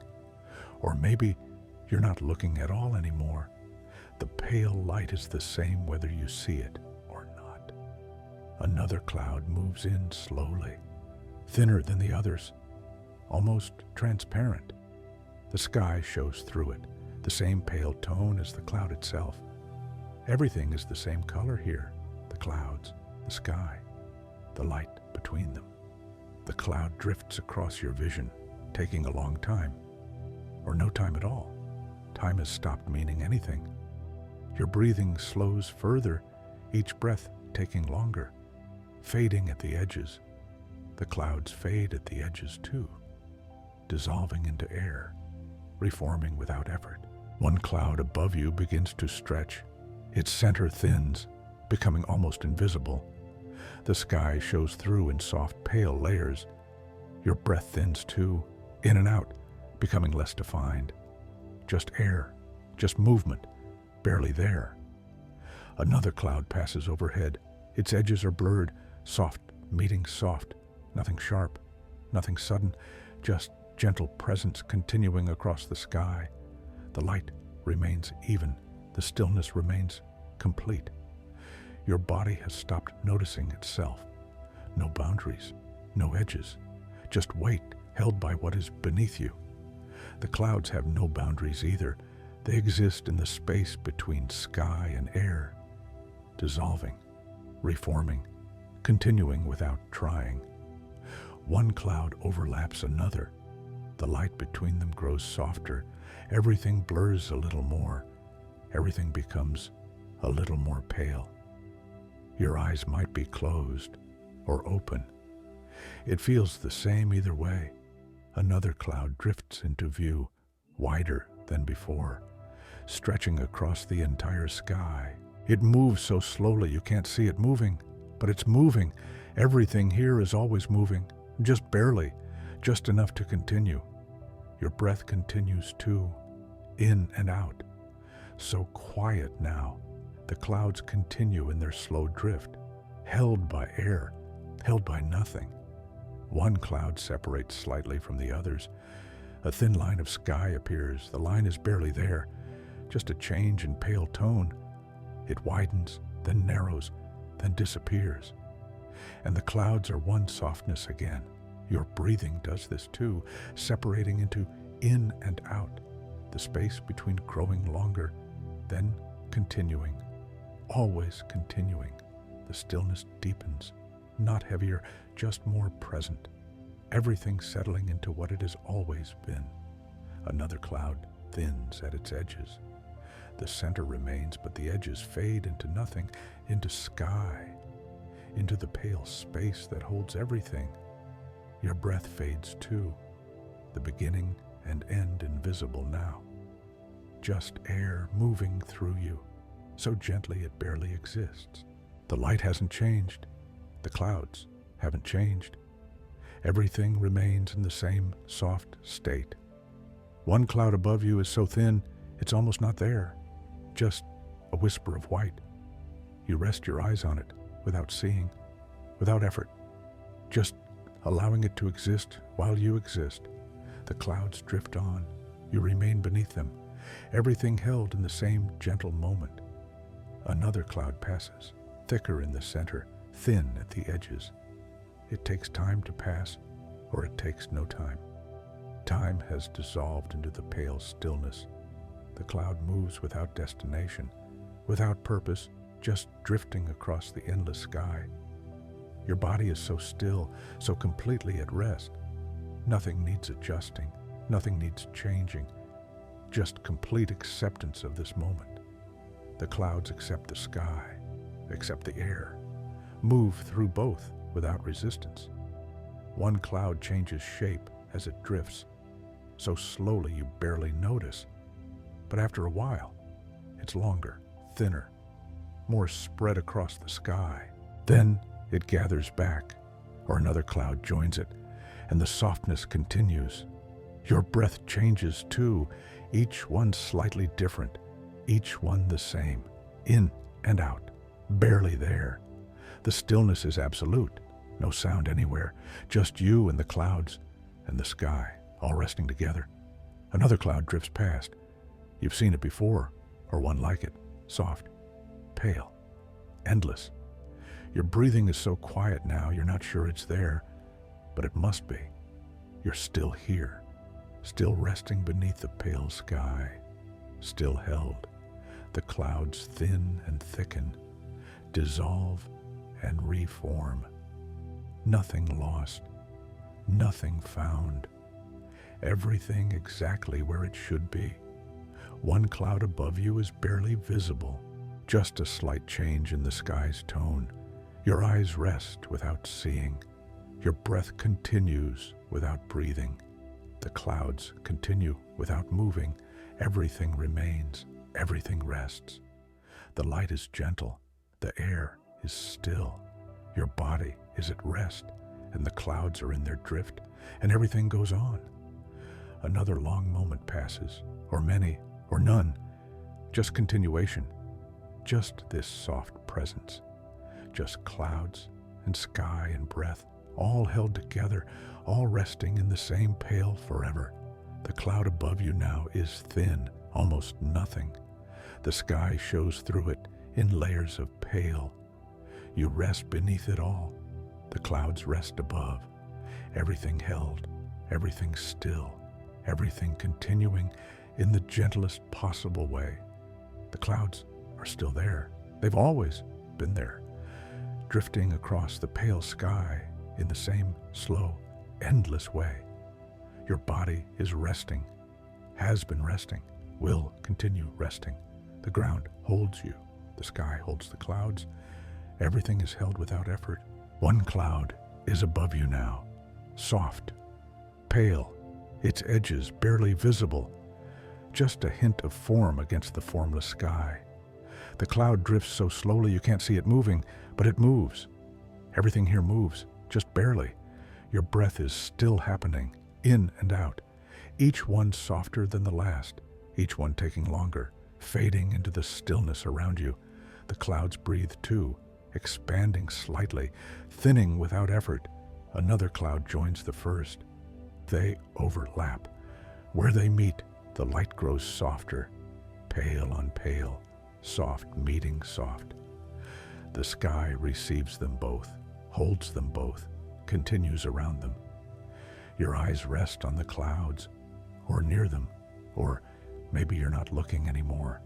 Or maybe you're not looking at all anymore. The pale light is the same whether you see it or not. Another cloud moves in slowly, thinner than the others, almost transparent. The sky shows through it, the same pale tone as the cloud itself. Everything is the same color here, the clouds, the sky, the light between them. The cloud drifts across your vision, taking a long time, or no time at all. Time has stopped meaning anything. Your breathing slows further, each breath taking longer, fading at the edges. The clouds fade at the edges too, dissolving into air, reforming without effort. One cloud above you begins to stretch. Its center thins, becoming almost invisible. The sky shows through in soft, pale layers. Your breath thins too, in and out, becoming less defined. Just air, just movement, barely there. Another cloud passes overhead. Its edges are blurred, soft meeting soft, nothing sharp, nothing sudden, just gentle presence continuing across the sky. The light remains even, the stillness remains complete. Your body has stopped noticing itself. No boundaries, no edges, just weight held by what is beneath you. The clouds have no boundaries either. They exist in the space between sky and air, dissolving, reforming, continuing without trying. One cloud overlaps another. The light between them grows softer. Everything blurs a little more. Everything becomes a little more pale. Your eyes might be closed or open. It feels the same either way. Another cloud drifts into view, wider than before, stretching across the entire sky. It moves so slowly you can't see it moving, but it's moving. Everything here is always moving, just barely, just enough to continue. Your breath continues too, in and out. So quiet now. The clouds continue in their slow drift, held by air, held by nothing. One cloud separates slightly from the others. A thin line of sky appears. The line is barely there, just a change in pale tone. It widens, then narrows, then disappears. And the clouds are one softness again. Your breathing does this too, separating into in and out, the space between growing longer, then continuing, always continuing. The stillness deepens, not heavier, just more present. Everything settling into what it has always been. Another cloud thins at its edges. The center remains, but the edges fade into nothing, into sky, into the pale space that holds everything. Your breath fades too, the beginning and end invisible now. Just air moving through you, so gently it barely exists. The light hasn't changed. The clouds haven't changed. Everything remains in the same soft state. One cloud above you is so thin, it's almost not there. Just a whisper of white. You rest your eyes on it, without seeing, without effort, just allowing it to exist while you exist. The clouds drift on. You remain beneath them, everything held in the same gentle moment. Another cloud passes, thicker in the center, thin at the edges. It takes time to pass, or it takes no time. Time has dissolved into the pale stillness. The cloud moves without destination, without purpose, just drifting across the endless sky. Your body is so still, so completely at rest. Nothing needs adjusting, nothing needs changing, just complete acceptance of this moment. The clouds accept the sky, accept the air, move through both without resistance. One cloud changes shape as it drifts, so slowly you barely notice. But after a while, It's longer, thinner, more spread across the sky. Then it gathers back, or another cloud joins it, and the softness continues. Your breath changes too, each one slightly different, each one the same, in and out, barely there. The stillness is absolute, no sound anywhere, just you and the clouds and the sky, all resting together. Another cloud drifts past. You've seen it before, or one like it, soft, pale, endless. Your breathing is so quiet now, you're not sure it's there, but it must be. You're still here, still resting beneath the pale sky, still held. The clouds thin and thicken, dissolve and reform. Nothing lost, nothing found. Everything exactly where it should be. One cloud above you is barely visible, just a slight change in the sky's tone. Your eyes rest without seeing. Your breath continues without breathing. The clouds continue without moving. Everything remains. Everything rests. The light is gentle. The air is still. Your body is at rest, and the clouds are in their drift, and everything goes on. Another long moment passes, or many, or none. Just continuation. Just this soft presence. Just clouds and sky and breath, all held together, all resting in the same pale forever. The cloud above you now is thin, almost nothing. The sky shows through it in layers of pale. You rest beneath it all. The clouds rest above. Everything held, everything still, everything continuing in the gentlest possible way. The clouds are still there. They've always been there, drifting across the pale sky in the same slow, endless way. Your body is resting, has been resting, will continue resting. The ground holds you. The sky holds the clouds. Everything is held without effort. One cloud is above you now, soft, pale, its edges barely visible, just a hint of form against the formless sky. The cloud drifts so slowly you can't see it moving, but it moves. Everything here moves, just barely. Your breath is still happening, in and out, each one softer than the last, each one taking longer, fading into the stillness around you. The clouds breathe too, expanding slightly, thinning without effort. Another cloud joins the first. They overlap. Where they meet, the light grows softer, pale on pale, soft meeting soft. The sky receives them both, holds them both, continues around them. Your eyes rest on the clouds, or near them, or maybe you're not looking anymore.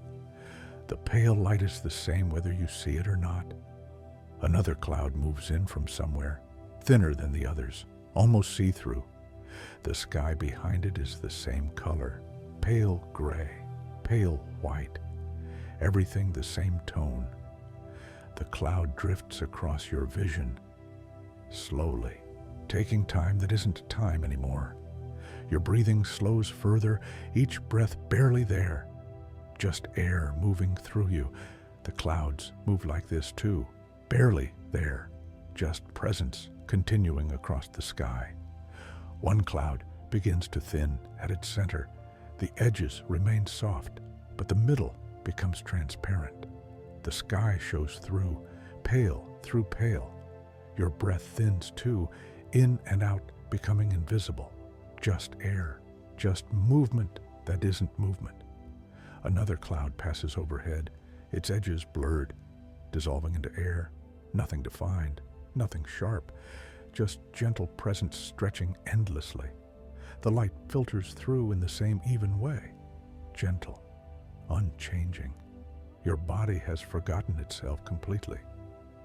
The pale light is the same whether you see it or not. Another cloud moves in from somewhere, thinner than the others, almost see-through. The sky behind it is the same color, pale gray, pale white, everything the same tone. The cloud drifts across your vision, slowly, taking time that isn't time anymore. Your breathing slows further, each breath barely there, just air moving through you. The clouds move like this too, barely there, just presence continuing across the sky. One cloud begins to thin at its center. The edges remain soft, but the middle becomes transparent. The sky shows through, pale through pale. Your breath thins too, in and out, becoming invisible. Just air, just movement that isn't movement. Another cloud passes overhead, its edges blurred, dissolving into air. Nothing defined, nothing sharp, just gentle presence stretching endlessly. The light filters through in the same even way, gentle, unchanging. Your body has forgotten itself completely.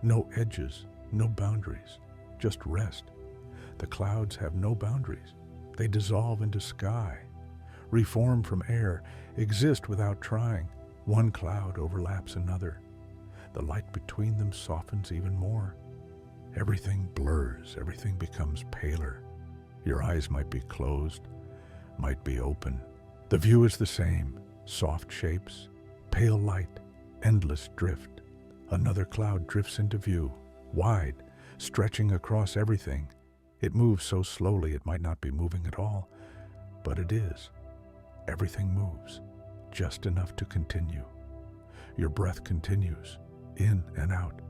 No edges, no boundaries, just rest. The clouds have no boundaries. They dissolve into sky, reform from air, exist without trying. One cloud overlaps another. The light between them softens even more. Everything blurs, everything becomes paler. Your eyes might be closed, might be open. The view is the same, soft shapes, Pale light, endless drift. Another cloud drifts into view, wide, stretching across everything. It moves so slowly it might not be moving at all, but it is. Everything moves, just enough to continue. Your breath continues, in and out.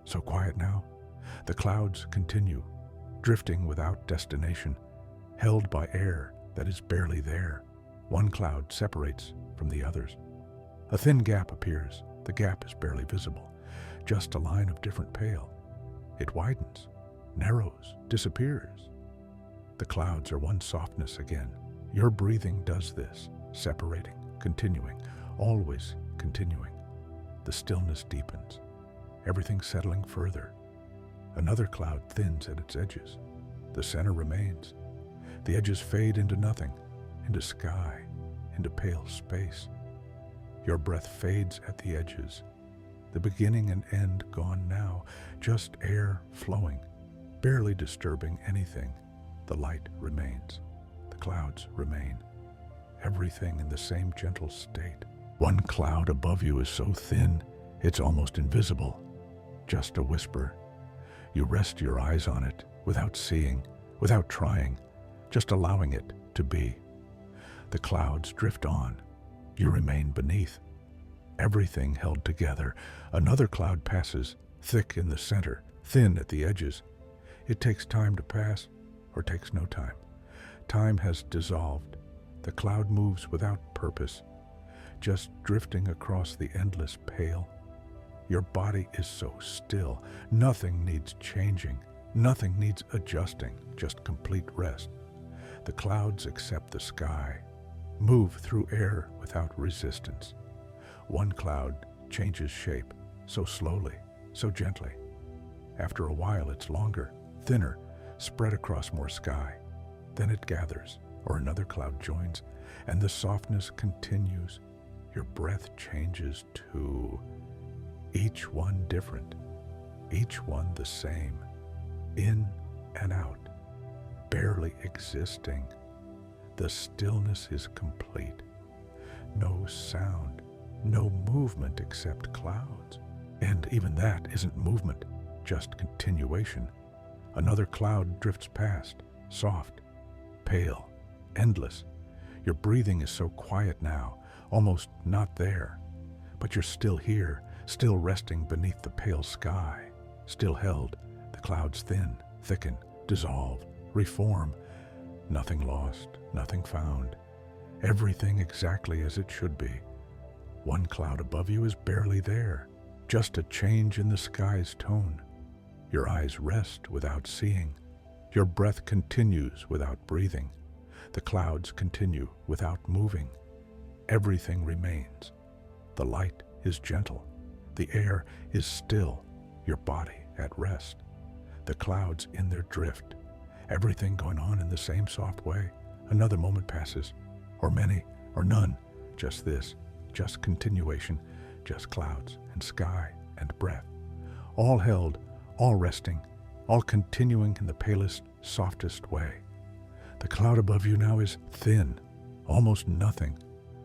So quiet now. The clouds continue, drifting without destination, held by air that is barely there. One cloud separates from the others. A thin gap appears. The gap is barely visible, just a line of different pale. It widens, narrows, disappears. The clouds are one softness again. Your breathing does this, separating, continuing, always continuing. The stillness deepens, everything settling further. Another cloud thins at its edges. The center remains. The edges fade into nothing, into sky, into pale space. Your breath fades at the edges. The beginning and end gone now, just air flowing, barely disturbing anything. The light remains. The clouds remain. Everything in the same gentle state. One cloud above you is so thin, it's almost invisible. Just a whisper. You rest your eyes on it, without seeing, without trying, just allowing it to be. The clouds drift on. You remain beneath. Everything held together. Another cloud passes, thick in the center, thin at the edges. It takes time to pass, or takes no time. Time has dissolved. The cloud moves without purpose, just drifting across the endless pale. Your body is so still. Nothing needs changing. Nothing needs adjusting, just complete rest. The clouds accept the sky, move through air without resistance. One cloud changes shape, so slowly, so gently. After a while, it's longer, thinner, spread across more sky. Then it gathers, or another cloud joins, and the softness continues. Your breath changes too. Each one different, each one the same, in and out, barely existing. The stillness is complete. No sound, no movement except clouds. And even that isn't movement, just continuation. Another cloud drifts past, soft, pale, endless. Your breathing is so quiet now, almost not there. But you're still here, still resting beneath the pale sky, still held. The clouds thin, thicken, dissolve, reform. Nothing lost, nothing found. Everything exactly as it should be. One cloud above you is barely there, just a change in the sky's tone. Your eyes rest without seeing. Your breath continues without breathing. The clouds continue without moving. Everything remains. The light is gentle. The air is still, your body at rest. The clouds in their drift. Everything going on in the same soft way. Another moment passes, or many, or none. Just this, just continuation, just clouds and sky and breath. All held, all resting, all continuing in the palest, softest way. The cloud above you now is thin, almost nothing.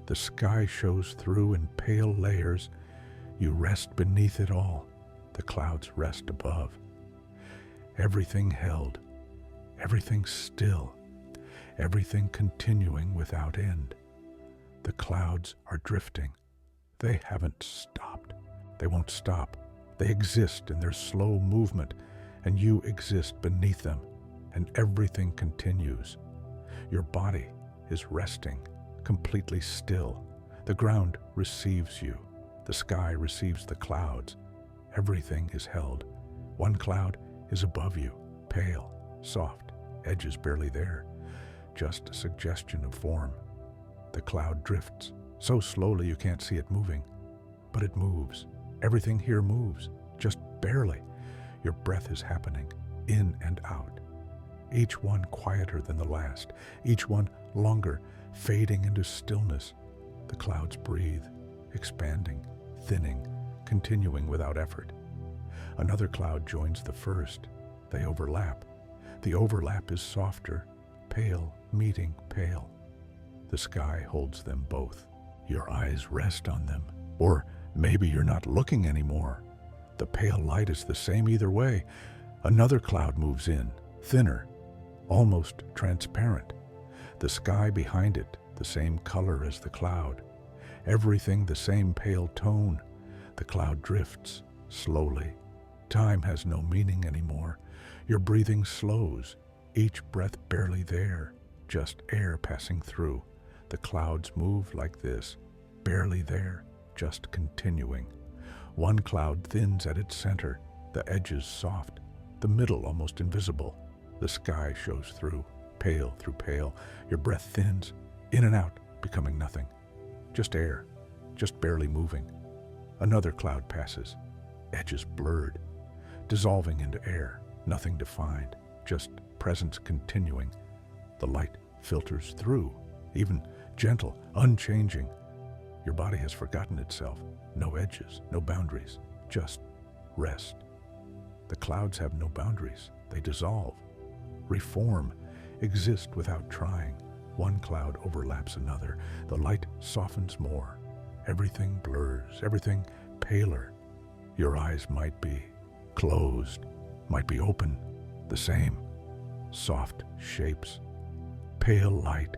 The sky shows through in pale layers. You rest beneath it all. The clouds rest above. Everything held, everything still, everything continuing without end. The clouds are drifting. They haven't stopped. They won't stop. They exist in their slow movement, and you exist beneath them, and everything continues. Your body is resting, completely still. The ground receives you. The sky receives the clouds. Everything is held. One cloud is above you, pale, soft, edges barely there, just a suggestion of form. The cloud drifts, so slowly you can't see it moving, but it moves. Everything here moves, just barely. Your breath is happening, in and out. Each one quieter than the last, each one longer, fading into stillness. The clouds breathe, expanding, thinning, continuing without effort. Another cloud joins the first. They overlap. The overlap is softer, pale meeting pale. The sky holds them both. Your eyes rest on them. Or maybe you're not looking anymore. The pale light is the same either way. Another cloud moves in, thinner, almost transparent. The sky behind it, the same color as the cloud. Everything the same pale tone. The cloud drifts, slowly. Time has no meaning anymore. Your breathing slows, each breath barely there, just air passing through. The clouds move like this, barely there, just continuing. One cloud thins at its center, the edges soft, the middle almost invisible. The sky shows through pale. Your breath thins, in and out, becoming nothing. Just air, just barely moving. Another cloud passes, edges blurred, dissolving into air, nothing defined, just presence continuing. The light filters through, even gentle, unchanging. Your body has forgotten itself. No edges, no boundaries, just rest. The clouds have no boundaries. They dissolve, reform, exist without trying. One cloud overlaps another. The light softens more. Everything blurs, everything paler. Your eyes might be closed, might be open, the same. Soft shapes, pale light,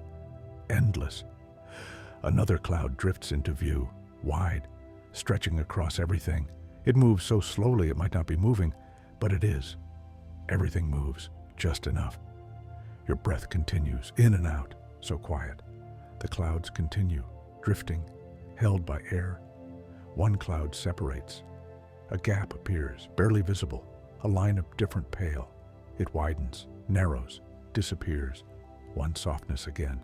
endless. Another cloud drifts into view, wide, stretching across everything. It moves so slowly it might not be moving, but it is. Everything moves, just enough. Your breath continues, in and out, so quiet. The clouds continue, drifting, held by air. One cloud separates. A gap appears, barely visible, a line of different pale. It widens, narrows, disappears. One softness again.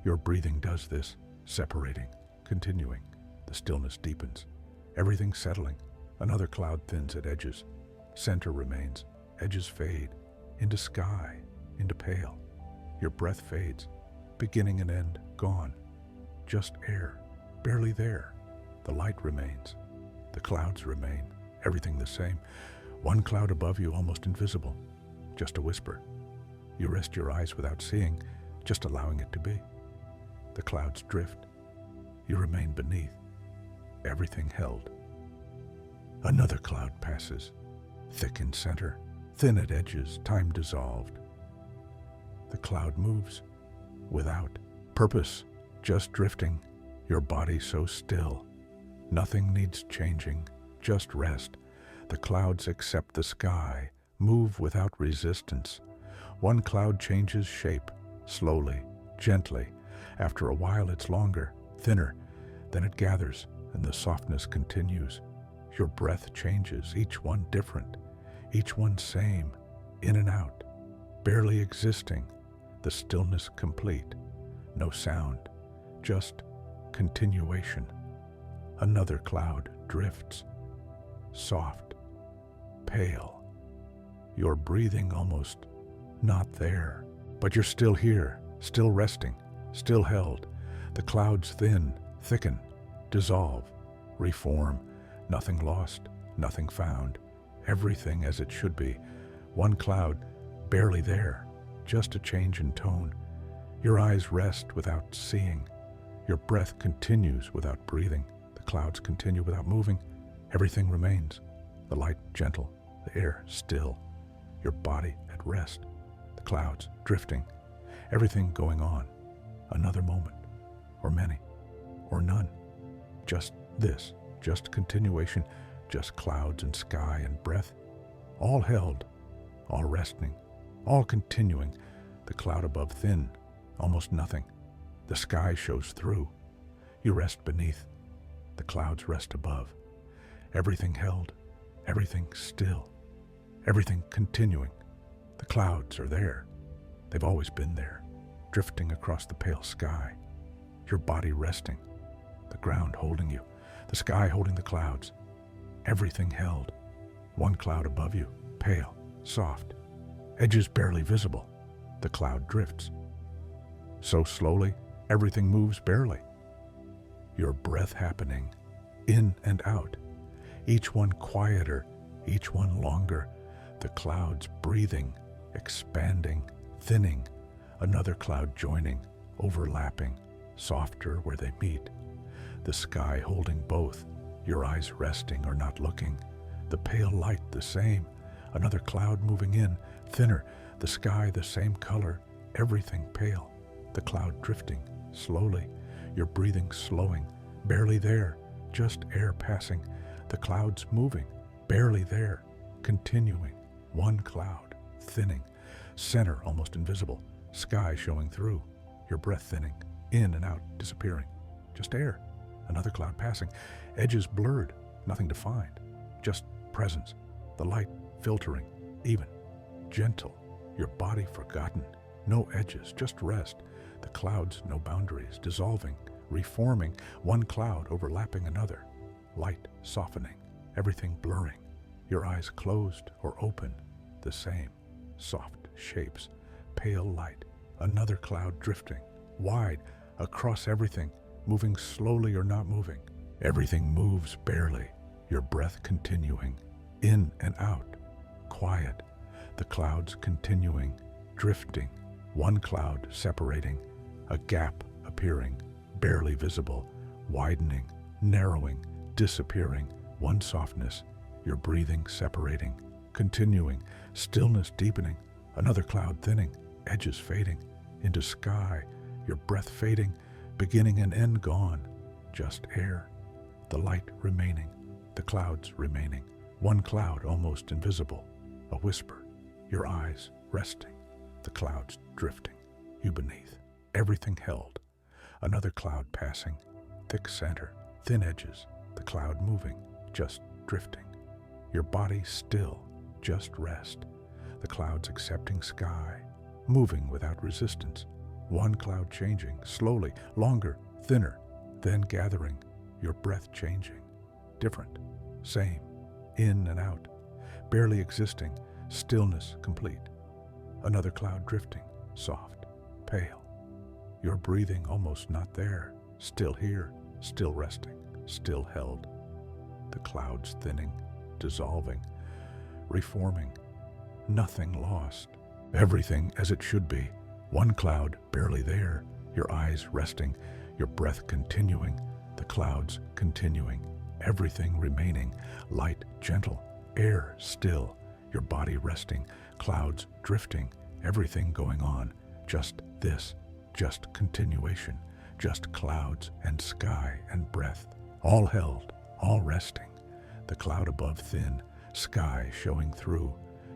Your breathing does this, separating, continuing. The stillness deepens. Everything settling. Another cloud thins at edges. Center remains. Edges fade. Into sky. Into pale. Your breath fades. Beginning and end gone. Just air. Barely there. The light remains. The clouds remain. Everything the same. One cloud above you almost invisible. Just a whisper. You rest your eyes without seeing, just allowing it to be. The clouds drift. You remain beneath. Everything held. Another cloud passes. Thick in center, thin at edges, time dissolved. The cloud moves. Without purpose, just drifting. Your body so still. Nothing needs changing, just rest. The clouds accept the sky, move without resistance. One cloud changes shape, slowly, gently. After a while it's longer, thinner. Then it gathers, and the softness continues. Your breath changes, each one different, each one same, in and out, barely existing. The stillness complete, no sound, just continuation. Another cloud drifts, soft, pale. Your breathing almost not there, but you're still here, still resting, still held. The clouds thin, thicken, dissolve, reform. Nothing lost, nothing found. Everything as it should be. One cloud, barely there, just a change in tone. Your eyes rest without seeing. Your breath continues without breathing. The clouds continue without moving. Everything remains. The light gentle, the air still. Your body at rest. The clouds drifting. Everything going on. Another moment, or many, or none. Just this, just continuation, just clouds and sky and breath. All held, all resting, all continuing. The cloud above thin, almost nothing. The sky shows through. You rest beneath. The clouds rest above. Everything held, everything still, everything continuing. The clouds are there. They've always been there, drifting across the pale sky. Your body resting, the ground holding you, the sky holding the clouds. Everything held. One cloud above you, pale, soft, edges barely visible. The cloud drifts. So slowly, everything moves barely. Your breath happening, in and out, each one quieter, each one longer. The clouds breathing, expanding, thinning. Another cloud joining, overlapping, softer where they meet. the sky holding both, your eyes resting or not looking, the pale light the same, another cloud moving in, thinner, the sky the same color, everything pale, the cloud drifting slowly, your breathing slowing, barely there, just air passing, the clouds moving, barely there, continuing, one cloud, thinning, center almost invisible, sky showing through, your breath thinning, in and out, disappearing, just air, another cloud passing, edges blurred, nothing defined, just presence, the light filtering, even, gentle, your body forgotten, no edges, just rest, the clouds no boundaries, dissolving, reforming, one cloud overlapping another, light softening, everything blurring, your eyes closed or open, the same, soft shapes, pale light, another cloud drifting, wide, across everything, moving slowly or not moving. Everything moves barely, your breath continuing, in and out, quiet, the clouds continuing, drifting, one cloud separating, a gap appearing, barely visible, widening, narrowing, disappearing, one softness, your breathing separating, continuing, stillness deepening, another cloud thinning, edges fading, into sky, your breath fading, beginning and end gone, just air, the light remaining, the clouds remaining, one cloud almost invisible, a whisper, your eyes resting, the clouds drifting, you beneath, everything held, another cloud passing, thick center, thin edges, the cloud moving, just drifting, your body still, just rest, the clouds accepting sky, moving without resistance, one cloud changing, slowly, longer, thinner, then gathering, your breath changing, different, same, in and out, barely existing, stillness complete, another cloud drifting, soft, pale, your breathing almost not there, still here, still resting, still held, the clouds thinning, dissolving, reforming, nothing lost, everything as it should be, one cloud barely there, your eyes resting, your breath continuing, the clouds continuing, everything remaining, light gentle, air still, your body resting, clouds drifting, everything going on, just this, just continuation, just clouds and sky and breath, all held, all resting, the cloud above thin, sky showing through,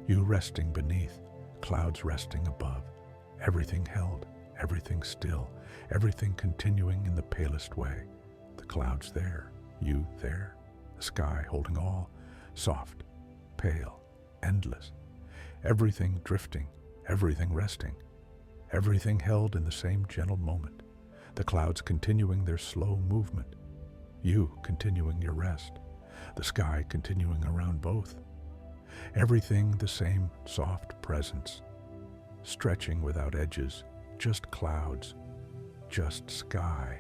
you resting beneath, clouds resting above, everything held, everything still, everything continuing in the palest way, the clouds there, you there, the sky holding all, soft, pale, endless, everything drifting, everything resting, everything held in the same gentle moment, the clouds continuing their slow movement, you continuing your rest, the sky continuing around both, everything the same soft presence, stretching without edges, just clouds, just sky,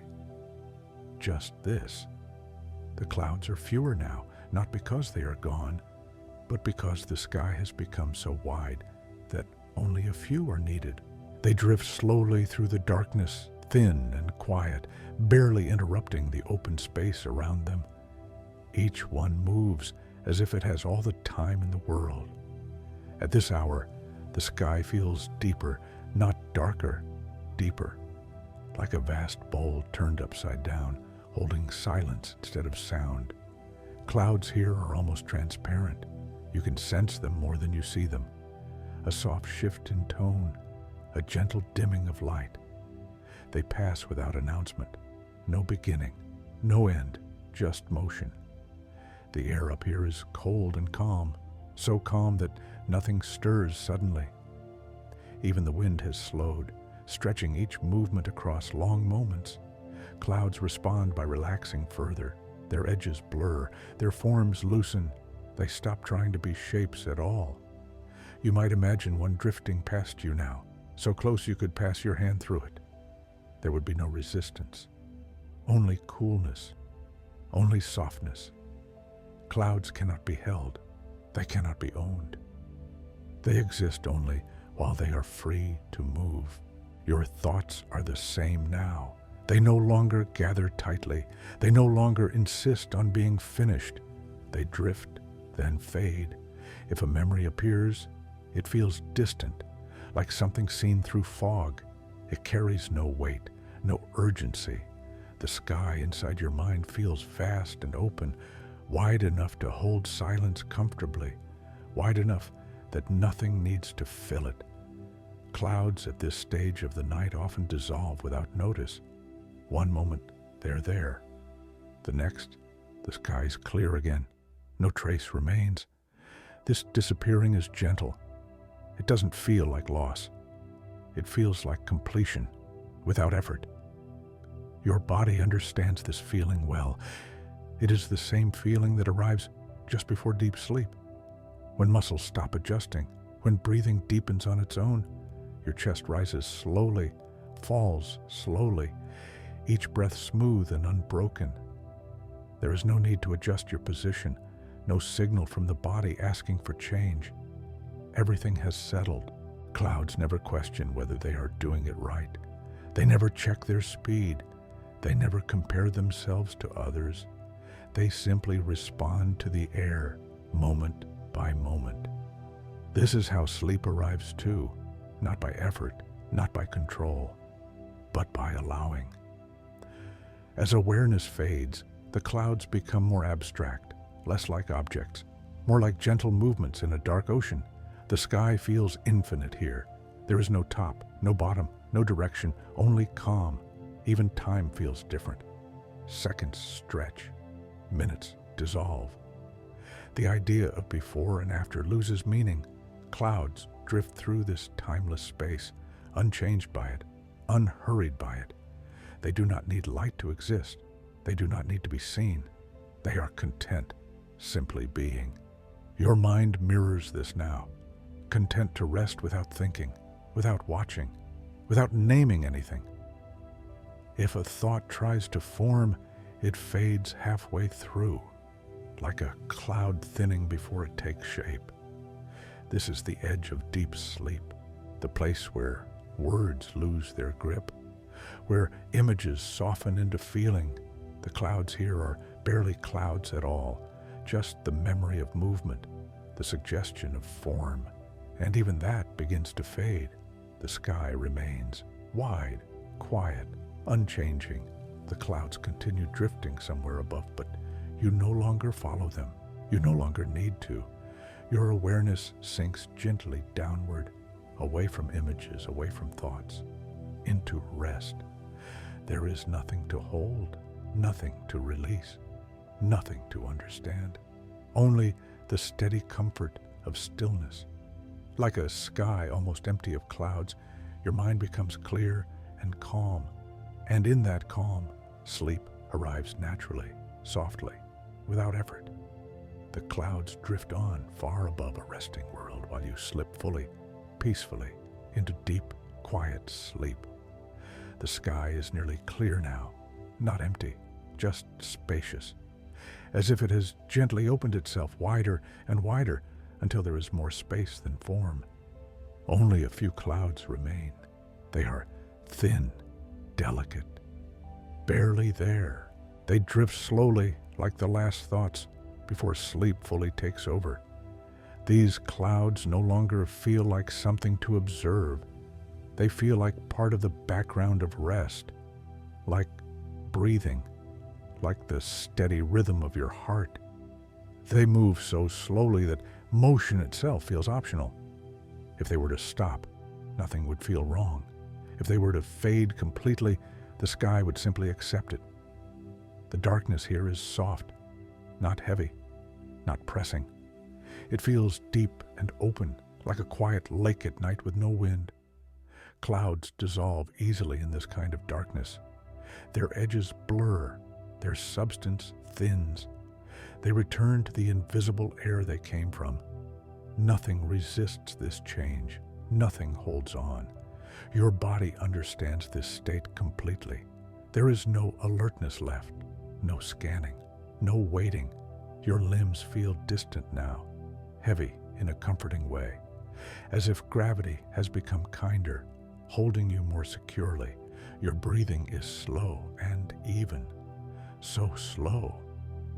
just this. The clouds are fewer now, not because they are gone, but because the sky has become so wide that only a few are needed. They drift slowly through the darkness, thin and quiet, barely interrupting the open space around them. Each one moves as if it has all the time in the world. At this hour, the sky feels deeper, not darker, deeper, like a vast bowl turned upside down, holding silence instead of sound. Clouds here are almost transparent. You can sense them more than you see them. A soft shift in tone, a gentle dimming of light. They pass without announcement. No beginning, no end, just motion. The air up here is cold and calm, so calm that nothing stirs suddenly. Even the wind has slowed, stretching each movement across long moments. Clouds respond by relaxing further. Their edges blur, their forms loosen. They stop trying to be shapes at all. You might imagine one drifting past you now, so close you could pass your hand through it. There would be no resistance, only coolness, only softness. Clouds cannot be held. They cannot be owned. They exist only while they are free to move. Your thoughts are the same now. They no longer gather tightly. They no longer insist on being finished. They drift, then fade. If a memory appears, it feels distant, like something seen through fog. It carries no weight, no urgency. The sky inside your mind feels vast and open, wide enough to hold silence comfortably, wide enough that nothing needs to fill it. Clouds at this stage of the night often dissolve without notice. One moment, they're there. The next, the sky's clear again. No trace remains. This disappearing is gentle. It doesn't feel like loss. It feels like completion, without effort. Your body understands this feeling well. It is the same feeling that arrives just before deep sleep. When muscles stop adjusting, when breathing deepens on its own, your chest rises slowly, falls slowly, each breath smooth and unbroken. There is no need to adjust your position, no signal from the body asking for change. Everything has settled. Clouds never question whether they are doing it right. They never check their speed. They never compare themselves to others. They simply respond to the air, moment by moment. This is how sleep arrives too, not by effort, not by control, but by allowing. As awareness fades, the clouds become more abstract, less like objects, more like gentle movements in a dark ocean. The sky feels infinite here. There is no top, no bottom, no direction, only calm. Even time feels different. Seconds stretch, minutes dissolve. The idea of before and after loses meaning. Clouds drift through this timeless space, unchanged by it, unhurried by it. They do not need light to exist. They do not need to be seen. They are content, simply being. Your mind mirrors this now, content to rest without thinking, without watching, without naming anything. If a thought tries to form, it fades halfway through, like a cloud thinning before it takes shape. This is the edge of deep sleep, the place where words lose their grip, where images soften into feeling. The clouds here are barely clouds at all, just the memory of movement, the suggestion of form. And even that begins to fade. The sky remains wide, quiet, unchanging. The clouds continue drifting somewhere above, but you no longer follow them. You no longer need to. Your awareness sinks gently downward, away from images, away from thoughts, into rest. There is nothing to hold, nothing to release, nothing to understand. Only the steady comfort of stillness. Like a sky almost empty of clouds, your mind becomes clear and calm. And in that calm, sleep arrives naturally, softly, without effort. The clouds drift on far above a resting world while you slip fully, peacefully, into deep, quiet sleep. The sky is nearly clear now, not empty, just spacious, as if it has gently opened itself wider and wider until there is more space than form. Only a few clouds remain. They are thin, delicate, barely there. They drift slowly like the last thoughts before sleep fully takes over. These clouds no longer feel like something to observe. They feel like part of the background of rest, like breathing, like the steady rhythm of your heart. They move so slowly that motion itself feels optional. If they were to stop, nothing would feel wrong. If they were to fade completely, the sky would simply accept it. The darkness here is soft, not heavy, not pressing. It feels deep and open, like a quiet lake at night with no wind. Clouds dissolve easily in this kind of darkness. Their edges blur, their substance thins. They return to the invisible air they came from. Nothing resists this change. Nothing holds on. Your body understands this state completely. There is no alertness left, no scanning, no waiting. Your limbs feel distant now, heavy in a comforting way, as if gravity has become kinder, holding you more securely, Your breathing is slow and even, so slow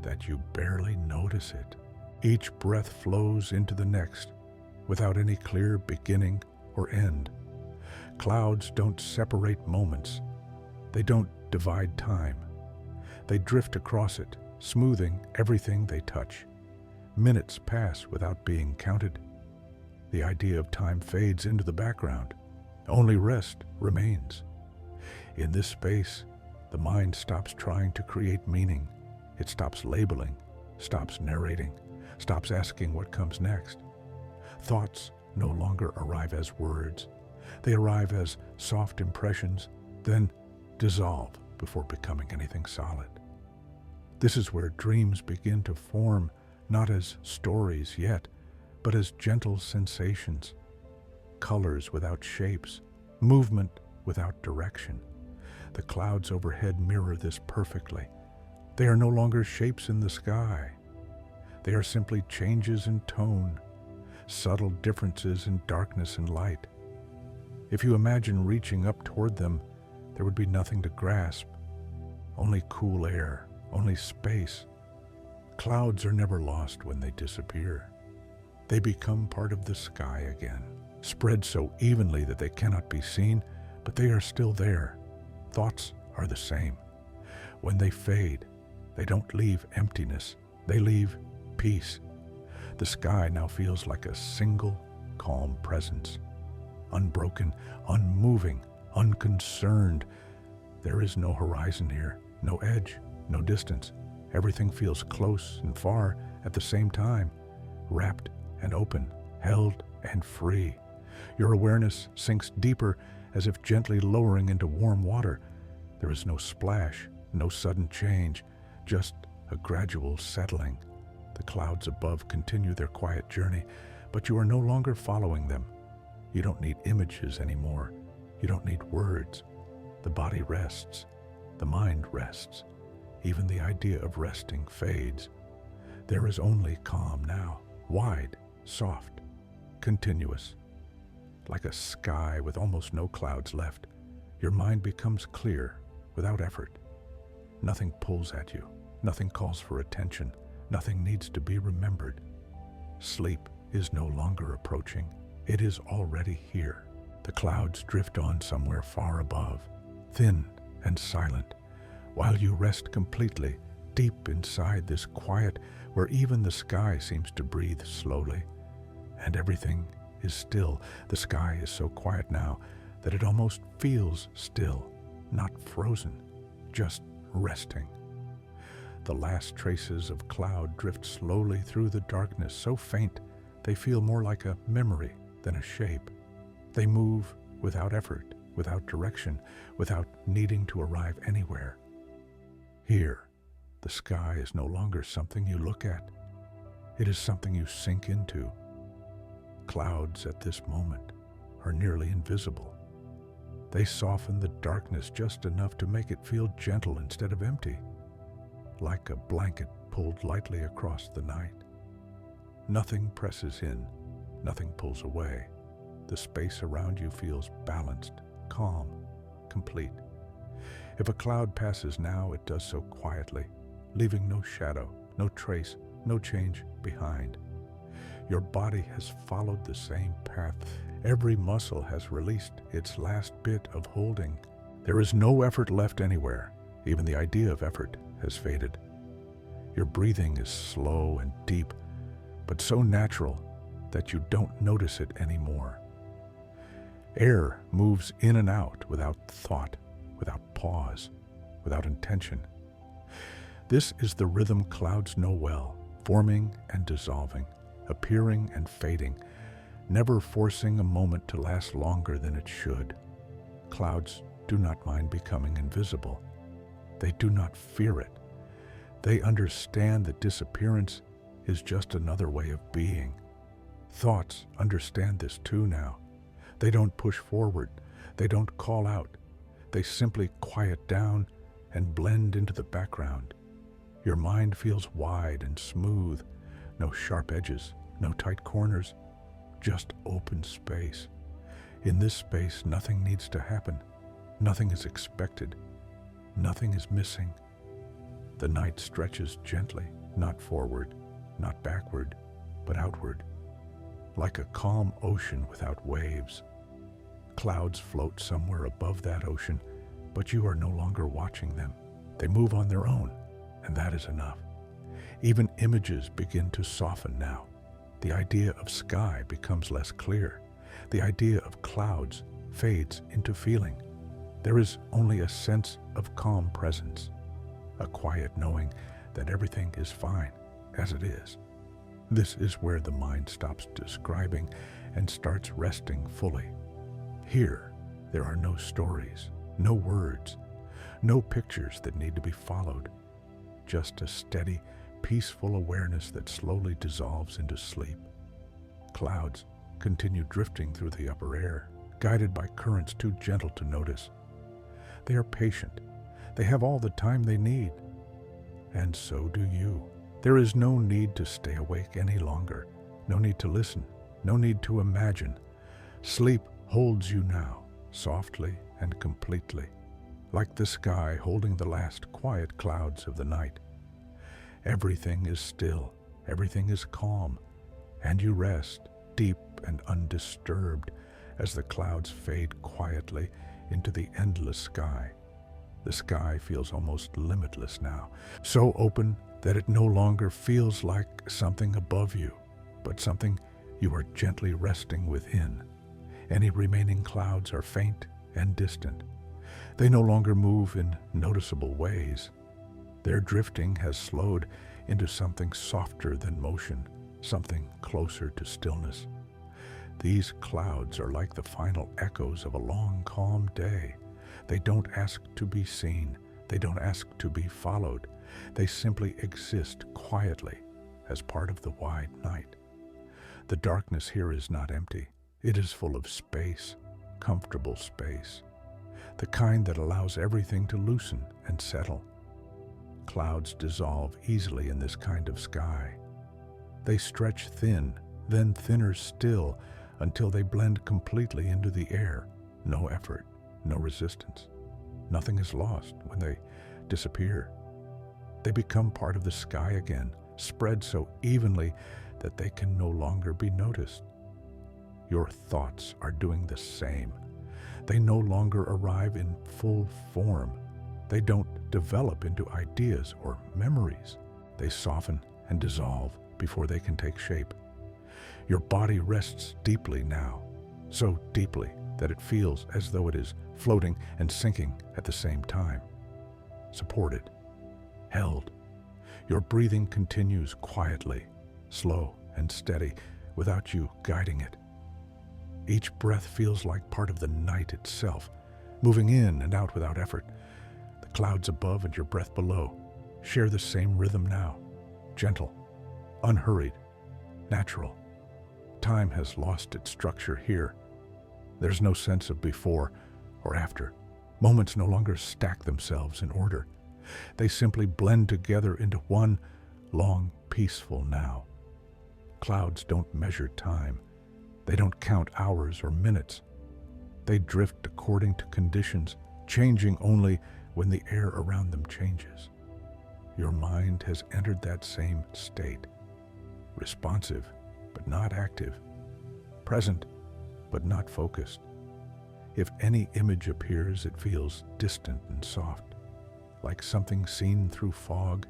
that you barely notice it. Each breath flows into the next without any clear beginning or end. Clouds don't separate moments. They don't divide time. They drift across it, smoothing everything they touch. Minutes pass without being counted. The idea of time fades into the background. Only rest remains. In this space, the mind stops trying to create meaning. It stops labeling, stops narrating, stops asking what comes next. Thoughts no longer arrive as words. They arrive as soft impressions, then dissolve before becoming anything solid. This is where dreams begin to form, not as stories yet, but as gentle sensations, colors without shapes, movement without direction. The clouds overhead mirror this perfectly. They are no longer shapes in the sky. They are simply changes in tone, subtle differences in darkness and light. If you imagine reaching up toward them, there would be nothing to grasp, only cool air, only space. Clouds are never lost when they disappear. They become part of the sky again, spread so evenly that they cannot be seen, but they are still there. Thoughts are the same. When they fade, they don't leave emptiness, they leave peace. The sky now feels like a single, calm presence, unbroken, unmoving, unconcerned. There is no horizon here, no edge, no distance. Everything feels close and far at the same time, wrapped and open, held and free. Your awareness sinks deeper, as if gently lowering into warm water. There is no splash, no sudden change, just a gradual settling. The clouds above continue their quiet journey, but you are no longer following them. You don't need images anymore. You don't need words. The body rests. The mind rests. Even the idea of resting fades. There is only calm now, wide, soft, continuous. Like a sky with almost no clouds left, your mind becomes clear without effort. Nothing pulls at you. Nothing calls for attention. Nothing needs to be remembered. Sleep is no longer approaching. It is already here. The clouds drift on somewhere far above, thin and silent, while you rest completely, deep inside this quiet where even the sky seems to breathe slowly, and everything is still. The sky is so quiet now that it almost feels still, not frozen, just resting. The last traces of cloud drift slowly through the darkness, so faint they feel more like a memory than a shape. They move without effort, without direction, without needing to arrive anywhere. Here, the sky is no longer something you look at. It is something you sink into. Clouds at this moment are nearly invisible. They soften the darkness just enough to make it feel gentle instead of empty, like a blanket pulled lightly across the night. Nothing presses in, nothing pulls away. The space around you feels balanced, calm, complete. If a cloud passes now, it does so quietly, leaving no shadow, no trace, no change behind. Your body has followed the same path. Every muscle has released its last bit of holding. There is no effort left anywhere. Even the idea of effort has faded. Your breathing is slow and deep, but so natural that you don't notice it anymore. Air moves in and out without thought, without pause, without intention. This is the rhythm clouds know well, forming and dissolving, appearing and fading, never forcing a moment to last longer than it should. Clouds do not mind becoming invisible. They do not fear it. They understand that disappearance is just another way of being. Thoughts understand this too now. They don't push forward. They don't call out. They simply quiet down and blend into the background. Your mind feels wide and smooth. No sharp edges, no tight corners, just open space. In this space, nothing needs to happen. Nothing is expected. Nothing is missing. The night stretches gently, not forward, not backward, but outward, like a calm ocean without waves. Clouds float somewhere above that ocean, but you are no longer watching them. They move on their own, and that is enough. Even images begin to soften now. The idea of sky becomes less clear. The idea of clouds fades into feeling. There is only a sense of calm presence, a quiet knowing that everything is fine as it is. This is where the mind stops describing and starts resting fully. Here, there are no stories, no words, no pictures that need to be followed, just a steady, peaceful awareness that slowly dissolves into sleep. Clouds continue drifting through the upper air, guided by currents too gentle to notice. They are patient. They have all the time they need. And so do you. There is no need to stay awake any longer, no need to listen, no need to imagine. Sleep holds you now, softly and completely, like the sky holding the last quiet clouds of the night. Everything is still, everything is calm, and you rest deep and undisturbed as the clouds fade quietly into the endless sky. The sky feels almost limitless now, so open that it no longer feels like something above you, but something you are gently resting within. Any remaining clouds are faint and distant. They no longer move in noticeable ways. Their drifting has slowed into something softer than motion, something closer to stillness. These clouds are like the final echoes of a long, calm day. They don't ask to be seen. They don't ask to be followed. They simply exist quietly as part of the wide night. The darkness here is not empty. It is full of space, comfortable space, the kind that allows everything to loosen and settle. Clouds dissolve easily in this kind of sky. They stretch thin, then thinner still, until they blend completely into the air. No effort, no resistance. Nothing is lost when they disappear. They become part of the sky again, spread so evenly that they can no longer be noticed. Your thoughts are doing the same. They no longer arrive in full form. They don't develop into ideas or memories. They soften and dissolve before they can take shape. Your body rests deeply now, so deeply that it feels as though it is floating and sinking at the same time. Supported, held. Your breathing continues quietly, slow and steady, without you guiding it. Each breath feels like part of the night itself, moving in and out without effort. The clouds above and your breath below share the same rhythm now, gentle, unhurried, natural. Time has lost its structure here. There's no sense of before or after. Moments no longer stack themselves in order. They simply blend together into one long, peaceful now. Clouds don't measure time. They don't count hours or minutes. They drift according to conditions, changing only when the air around them changes. Your mind has entered that same state. Responsive, but not active. Present, but not focused. If any image appears, it feels distant and soft, like something seen through fog.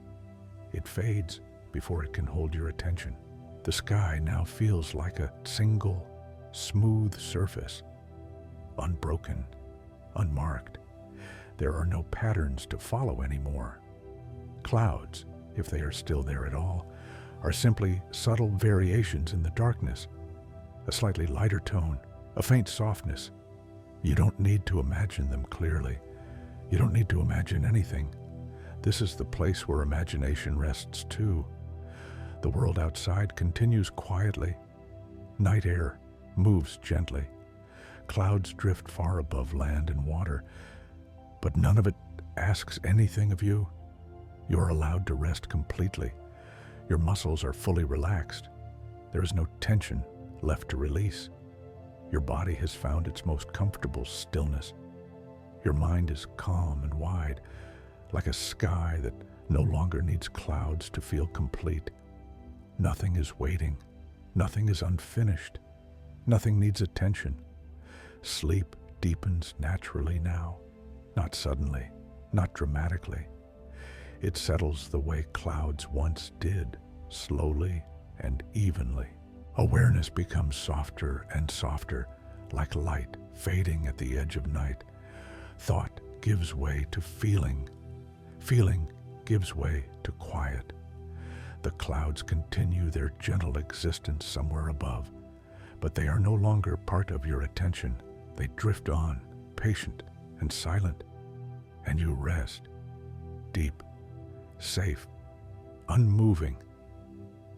It fades before it can hold your attention. The sky now feels like a single, smooth surface, unbroken, unmarked. There are no patterns to follow anymore. Clouds, if they are still there at all, are simply subtle variations in the darkness, a slightly lighter tone, a faint softness. You don't need to imagine them clearly. You don't need to imagine anything. This is the place where imagination rests too. The world outside continues quietly. Night air moves gently. Clouds drift far above land and water, but none of it asks anything of you. You're allowed to rest completely. Your muscles are fully relaxed. There is no tension left to release. Your body has found its most comfortable stillness. Your mind is calm and wide, like a sky that no longer needs clouds to feel complete. Nothing is waiting. Nothing is unfinished. Nothing needs attention. Sleep deepens naturally now, not suddenly, not dramatically. It settles the way clouds once did, slowly and evenly. Awareness becomes softer and softer, like light fading at the edge of night. Thought gives way to feeling. Feeling gives way to quiet. The clouds continue their gentle existence somewhere above, but they are no longer part of your attention. They drift on, patient and silent, and you rest, deep, safe, unmoving,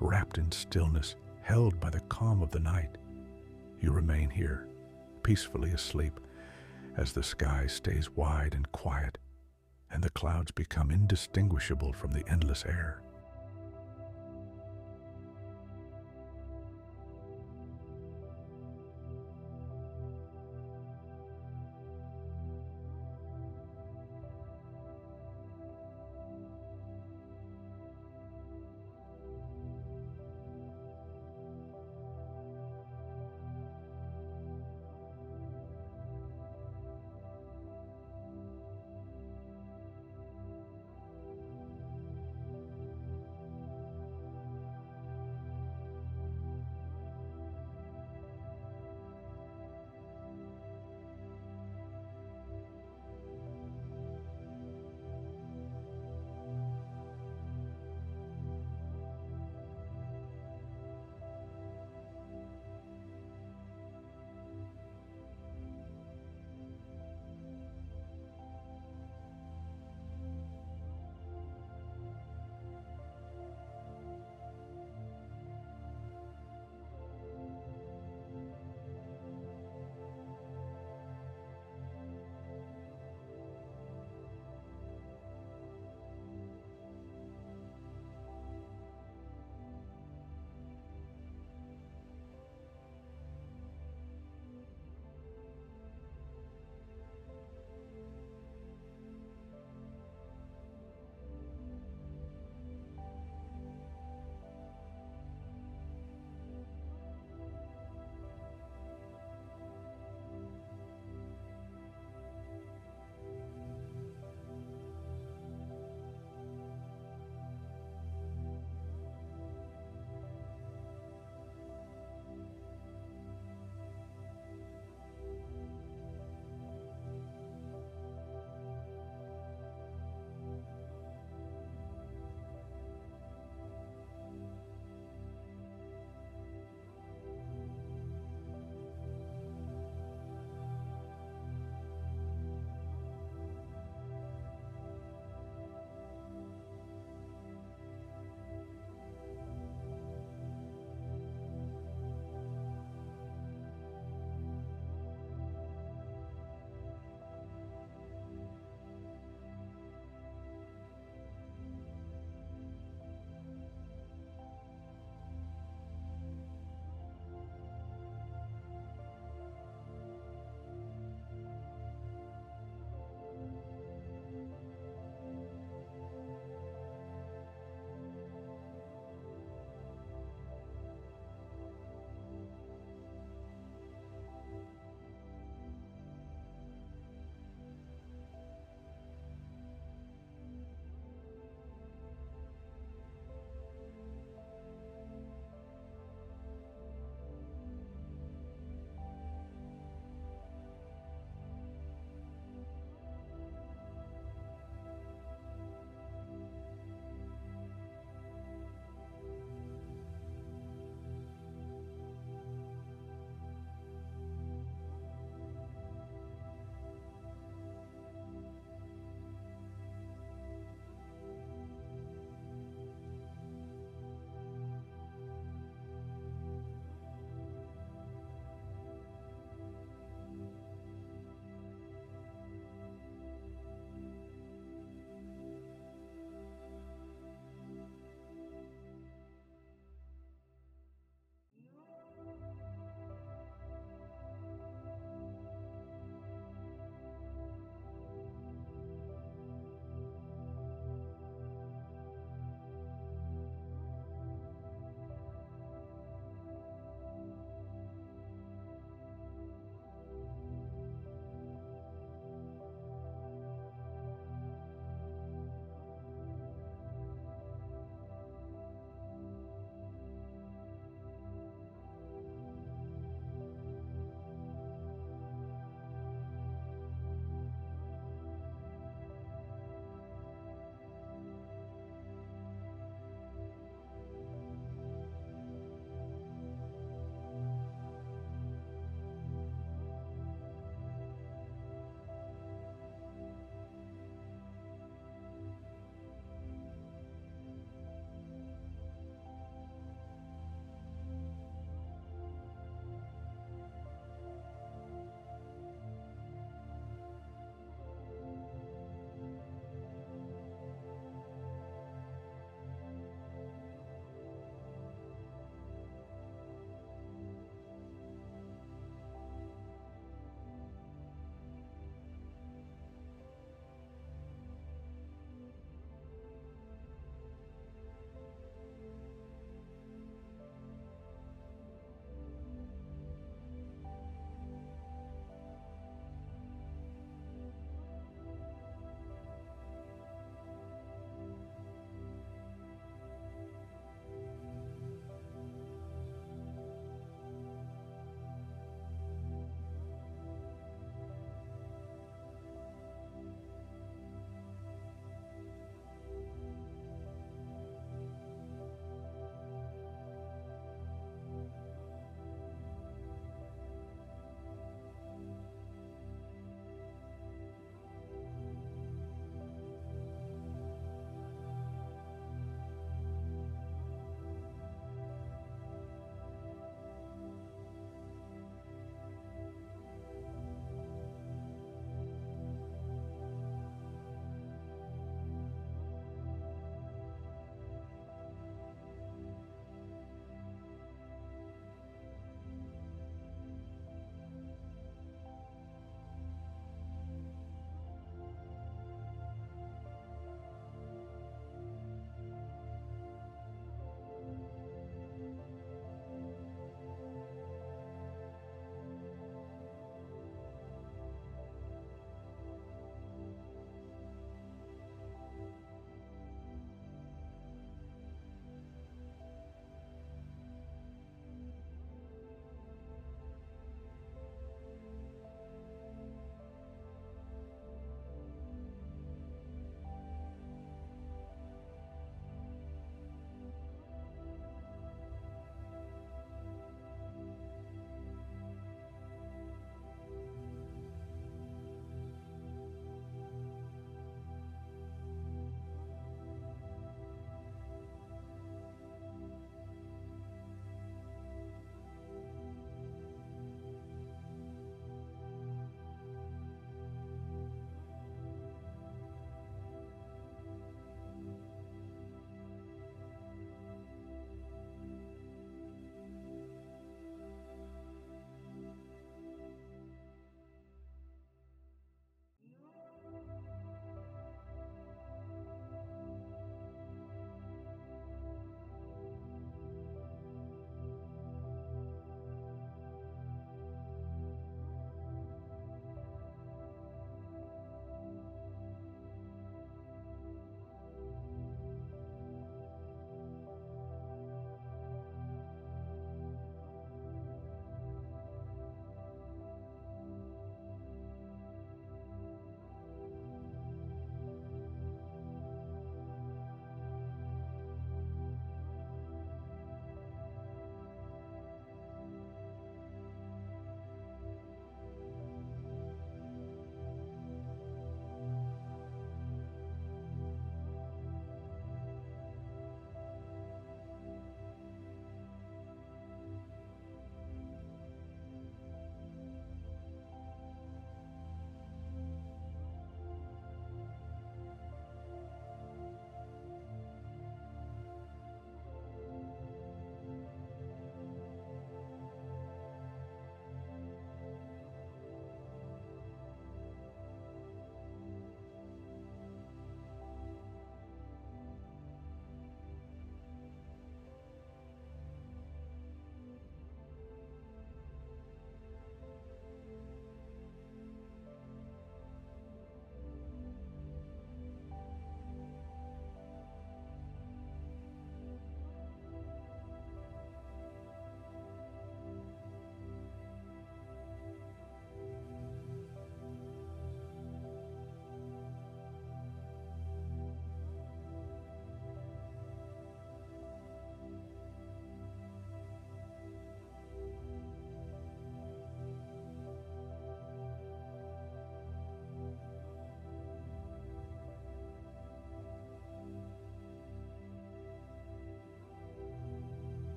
wrapped in stillness, held by the calm of the night. You remain here, peacefully asleep, as the sky stays wide and quiet, and the clouds become indistinguishable from the endless air.